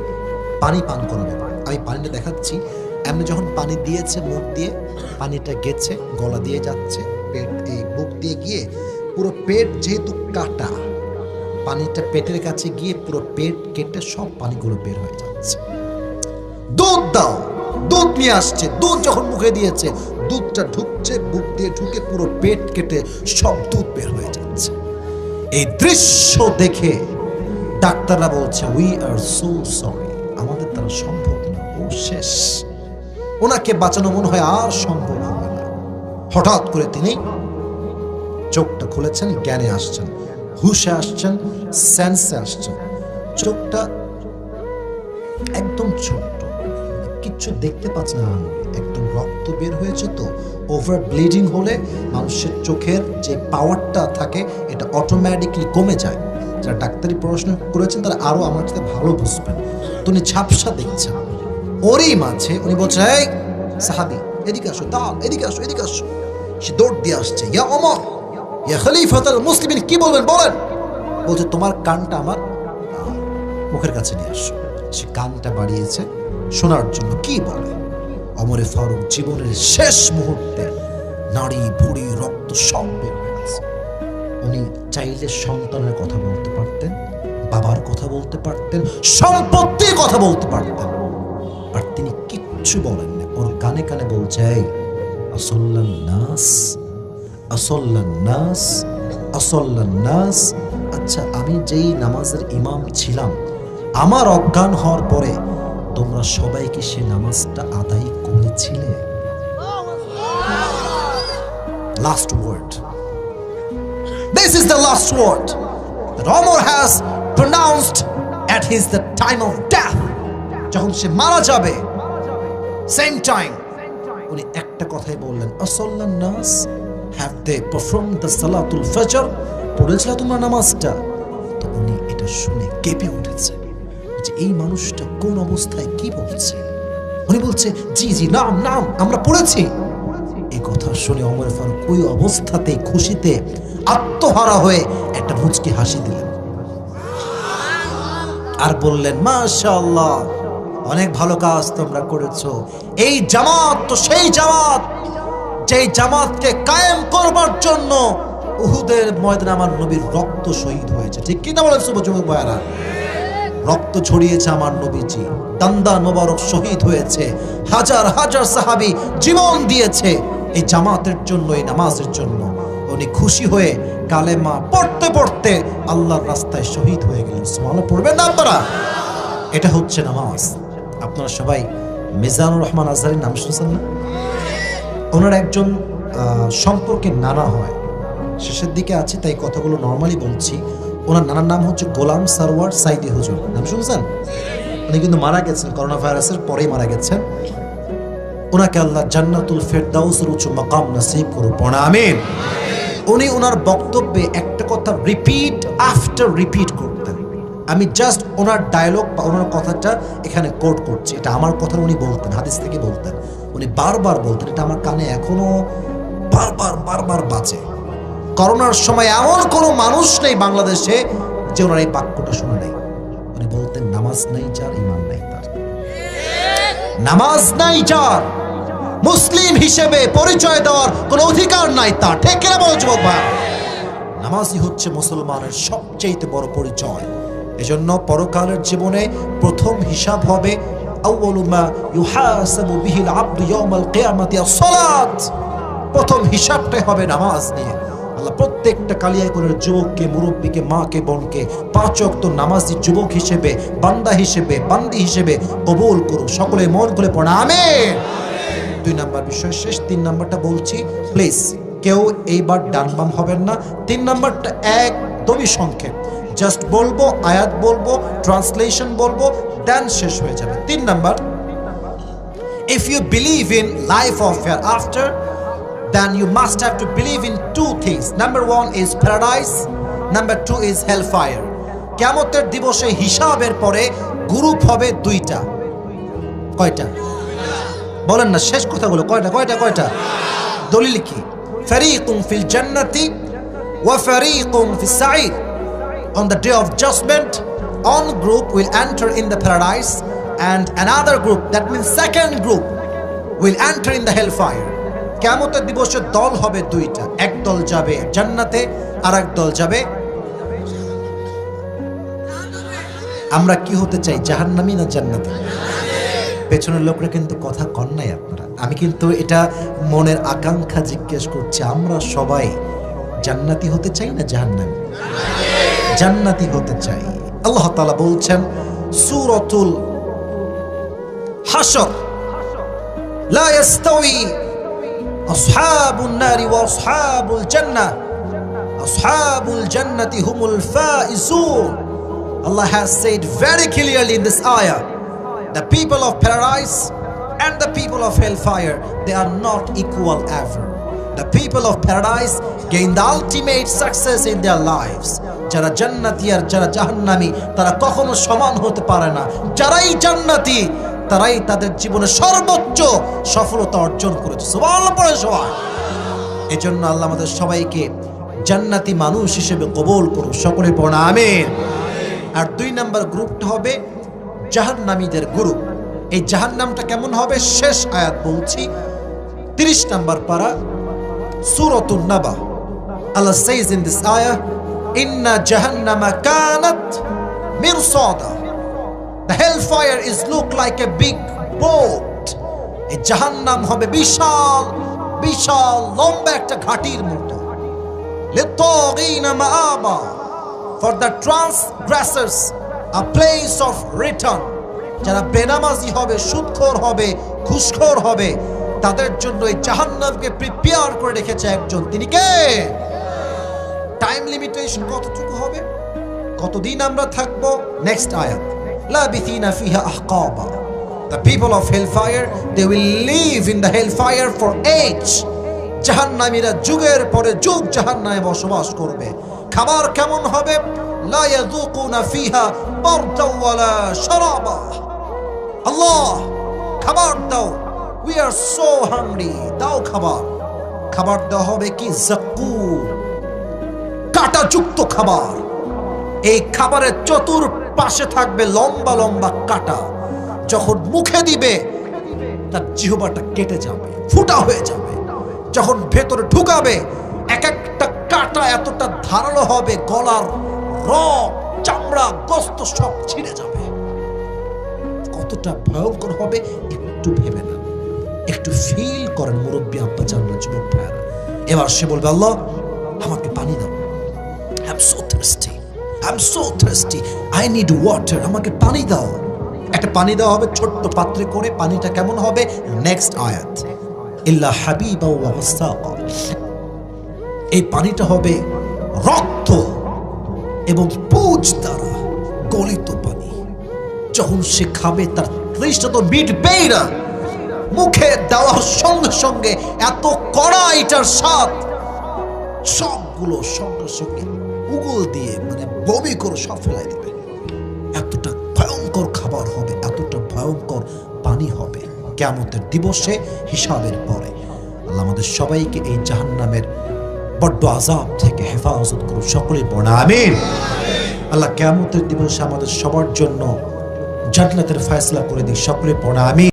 পানি পান করাবে। আমি পানিটা দেখাচ্ছি। এমনি যখন পানি দিয়েছে, মুখ দিয়ে পানিটা গেছে, গলা দিয়ে যাচ্ছে, পেট এই বুক দিয়ে গিয়ে পুরো পেট যেহেতু কাটা, পানিটা পেটের কাছে গিয়ে পুরো পেট কেটে সব পানিগুলো বের হয়ে যাচ্ছে। দুধ দাও, দুধ নিয়ে আসছে। দুধ যখন মুখে দিয়েছে, দুধটা ঢুকছে, বুক দিয়ে ঢুকে পুরো পেট কেটে সব দুধ বের হয়ে যাচ্ছে। এই দৃশ্য দেখে ডাক্তাররা বলছে, উই আর সো সরি, আমাদের দ্বারা সম্ভব না, ও শেষ, ওনাকে বাঁচানো মনে হয় আর সম্ভব হবে না। হঠাৎ করে তিনি চোখটা খুলেছেন, জ্ঞানে আসছেন, হুশে আসছেন, সেন্সে আসছেন। চোখটা একদম ছোট্ট, কিচ্ছু দেখতে পাচ্ছে না, একদম রক্ত বের হয়েছে। তো ওভার ব্লিডিং হলে মানুষের চোখের যে পাওয়ারটা থাকে এটা অটোমেটিকলি কমে যায়। যারা ডাক্তারি পড়াশোনা করেছেন তারা আরো আমার সাথে ভালো বুঝবেন। তো উনি ঝাপসা দেখছেন, ওরই মাঝে উনি বলছেন, এই সাহাবী এদিকে আসো, দাঁড়, এদিকে আসো, এদিকে আসো। সে দৌড় দিয়ে আসছে, ইয়া ওমর, ইয়া খলিফাতুল মুসলিমিন, কি বলবেন বলেন। বলছে তোমার কানটা আমার মুখের কাছে নিয়ে আসো। সে কানটা বাড়িয়েছে শোনার জন্য কি বলে। ওমরে ফারুক জীবনের শেষ মুহূর্তে নাড়ি ভুড়ি রক্ত সব বের হয়ে গেছে। উনি চাইলে সন্তানের কথা বলতে পারতেন, বাবার কথা বলতে পারতেন, সম্পত্তির কথা বলতে পারতেন, আর তিনি কিচ্ছু বলেন না। ওর কানে কানে বলছে, আসল্লান নাস, আসল্লান নাস, আসল্লান নাস। আচ্ছা, আমি যেই নামাজের ইমাম ছিলাম, আমার অজ্ঞান হওয়ার পরে তোমরা সবাই কি সে নামাজটা আদায় করেছিলে? Last word, this is the last word that Umar has pronounced at the time of death. যখন সে মারা যাবে, same time উনি একটা কথাই বললেন, আসল্লান নাস, have they performed the salatul fajr? পড়েছিল তোমরা নামাজটা? তো উনি এটা শুনে কেঁপে উঠেছে যে এই মানুষটা কোন অবস্থায় কি বলছে। উনি বলছে, জি জি, নাম নাম, আমরা পড়েছি। এই কথা শুনে ওমর ফারুক ওই অবস্থাতে খুশিতে আত্মহারা হয়ে একটা মুচকি হাসি দিলেন আর বললেন, মাশাআল্লাহ, অনেক ভালো কাজ তোমরা করেছো। এই জামাত তো সেই জামাত যেই জামাতকে কায়েম করবার জন্য উহুদের ময়দানে আমার নবীর রক্ত শহীদ হয়েছে। ঠিক কি না বলেন যুবক ভাইরা? রক্ত ছড়িয়েছে আমার নবীজি, দান্দান মোবারক শহীদ হয়েছে, হাজার হাজার সাহাবী জীবন দিয়েছে এই জামাতের জন্য, এই নামাজের জন্য। উনি খুশি হয়ে কালেমা পড়তে পড়তে আল্লাহর রাস্তায় শহীদ হয়ে গেলেন। সুবহানাল্লাহ পড়বেন না আপনারা? এটা হচ্ছে নামাজ। আপনারা সবাই মিজানুর রহমান আজহারীর নাম শুনছেন না? ওনার একজন সম্পর্কে নানা হয়, শেষের দিকে আছে তাই কথাগুলো নর্মালি বলছি। ওনার নানার নাম হচ্ছে গোলাম সারওয়ার সাইদি হুজুর, নাম শুনছেন? উনি কিন্তু মারা গেছেন, করোনা ভাইরাসের পরেই মারা গেছেন। ওনাকে আল্লাহ জান্নাতুল ফেরদাউসের উঁচু মাকাম নসিব করুক, পড়া আমিন। উনি ওনার বক্তব্যে একটা কথা রিপিট আফটার রিপিট করতেন। আমি জাস্ট ওনার ডায়লগ বা ওনার কথাটা এখানে কোট করছি, এটা আমার কথা উনি বলতেন, হাদিস থেকে বলতেন। উনি বারবার বলতেন, এটা আমার কানে এখনো বারবার বারবার বাজে। করোনার সময় এমন কোনো মানুষ নেই বাংলাদেশে যে ওনার এই বাক্যটা শুনে নেই। উনি বলতেন, নামাজ নাই যার, ঈমান নাই তার। নামাজ নাই যার, মুসলিম হিসেবে পরিচয় দেওয়ার কোনো অধিকার নাই তার। ঠিক কিনা বলো যুবক ভাই? নামাজই হচ্ছে মুসলমানের সবচেয়ে বড় পরিচয়। এজন্য পরকালের জীবনে প্রথম হিসাব হবে, আউয়ালু মা ইউহাসাবু বিহিল আবদু ইয়াউমাল কিয়ামাতি আস-সালাত। প্রথম হিসাবটাই হবে নামাজ নিয়ে। আল্লাহ প্রত্যেকটা কালিয়াকৈরের যুবককে, মুরব্বীকে, মাকে, বোনকে 5 ওয়াক্ত নামাজি যুবক হিসেবে, বান্দা হিসেবে, বান্দি হিসেবে কবুল করুক। সকলে মন খুলে পড়া আমিন। 2 নাম্বার বিষয় শেষ, 3 নাম্বারটা বলছি, প্লিজ কেউ এইবার ডান বাম হবেন না। 3 নাম্বারটা একদমই সংক্ষেপ, জাস্ট বলবো, আয়াত বলবো, ট্রান্সলেশন বলবো, দেন শেষ হয়ে যাবে। 3 number, if you believe in life of hereafter, then you must have to believe in 2 things. Number 1 is paradise, number 2 is hellfire. কিয়ামতের দিবসে হিসাবের পরে গ্রুপ হবে 2টা। কয়টা বলেন না, শেষ কথাগুলো কয়টা কয়টা কয়টা? দলিল কি? ফারিকুম ফিল জান্নাতি ওয়া ফারিকুম ফিস সাঈর। On the day of judgment, one group will enter in the paradise and another group, that means second group, will enter in the hellfire. কিয়ামতের দিবসে দল হবে 2টা, এক দল যাবে জান্নাতে আর এক দল যাবে। আমরা কি হতে চাই, জাহান্নামী না জান্নাতি? পেছনের লোকরা কিন্তু কথা কন নাই আপনারা। আমি কিন্তু এটা মনের আকাঙ্ক্ষা জিজ্ঞেস করছি, আমরা সবাই জান্নাতি হতে চাই না জাহান্নামী? জান্নাতি হতে চাই। আল্লাহ তাআলা বলছেন সূরাতুল হাশর, লা ইয়াস্তাওয়ি আসহাবুন নারি ওয়া আসহাবুল জান্নাহ, আসহাবুল জান্নাতি হুমুল Faizun. Allah has said very clearly in this ayah, the people of paradise and the people of hellfire, they are not equal ever. The people of paradise gain the ultimate success in their lives. যারা জান্নাতি আর যারা জাহান্নামী তারা কখনো সমান হতে পারে না। যারাই জান্নাতি তারাই তাদের জীবনে সর্বোচ্চ সফলতা অর্জন করেছে। সুবহানাল্লাহ পড়ে সবাই। এজন্য আল্লাহ আমাদের সবাইকে জান্নাতি মানুষ হিসেবে কবুল করুন। সকলে পড়ুন আমিন। আর 2 নম্বর গ্রুপটা হবে জাহান্নামীদের গ্রুপ। এই জাহান্নামটা কেমন হবে শেষ আয়াত বলছি, 30 নম্বর পারা সূরাতুন নাবা। Allah says in this ayah, inna jahannama kanat mirsada. The hellfire is look like a big boat. এই জাহান্নাম হবে বিশাল বিশাল লম্বা একটা ঘাটির মতো। লিত্তাগিনা মাআবা, for the transgressors a place of return. যারা বেনামাজি হবে, সুদখোর হবে, ঘুষখোর হবে, তাদের জন্য এই জাহান্নামকে প্রিপেয়ার করে রেখেছে একজন, তিনি কে? টাইম লিমিটেশন কতটুকু হবে, কতদিন আমরা থাকবো? নেক্সট আয়াত, লাবিথিনা ফিহা আহকাবা। The people of hellfire, they will live in the hellfire for age. জাহান্নামীরা যুগের পরে যুগ জাহান্নামে বসবাস করবে। খাবার কেমন হবে? লা ইয়াযুকুনা ফিহা বারদাও ওয়ালা শারাবা। আল্লাহ খাবার দাও, we are so hungry, দাও খাবার। খাবার দেওয়া হবে কি? যাকুম, কাঁটাযুক্ত খাবার। এই খাবারের চতুর্পাশে থাকবে লম্বা লম্বা কাঁটা। যখন মুখে দিবে তার জিহ্বাটা কেটে যাবে, ফুটা হয়ে যাবে। যখন ভেতরে ঢুকাবে এক একটা কাঁটা এতটা ধারালো হবে, গলার রগ, চামড়া, গোস্ত সব ছিঁড়ে যাবে। কতটা ভয়ঙ্কর হবে একটু ভেবে না, একটু ফিল করেন মুরব্বী আব্বা জানলা যুবক ভাইরা। এবার সে বলবে, আল্লাহ আমাকে পানি দাও, I'm so thirsty, I'm so thirsty, I need water, আমাকে পানি দাও। একটা পানি দেওয়া হবে ছোট্ট পাত্রে করে। পানিটা কেমন হবে? নেক্সট আয়াত, ইল্লা হাবিবা ওয়া ওয়াসাকা। এই পানিটা হবে রক্ত এবং পুজ দ্বারা গলিত পানি। যখন সে খাবে তার তৃষ্ণা তো মিটবেই না। মুখে দেওয়ার সঙ্গে সঙ্গে এত কড়া এটার স্বাদ, সবগুলো সঙ্গে সঙ্গে উগল দিয়ে মানে বমি করে সব ফেলাই দেবে। এতটা ভয়ঙ্কর খাবার হবে, এতটা ভয়ঙ্কর পানি হবে কিয়ামতের দিবসে, হিসাবের পরে। আল্লাহ আমাদের সবাইকে এই জাহান্নামের বড্ড আযাব থেকে হেফাজত করুন। সকলেই পড়ুন আমিন। আল্লাহ কিয়ামতের দিবসে আমাদের সবার জন্য জান্নাতের ফয়সালা করে দিন। সকলেই পড়ুন আমিন।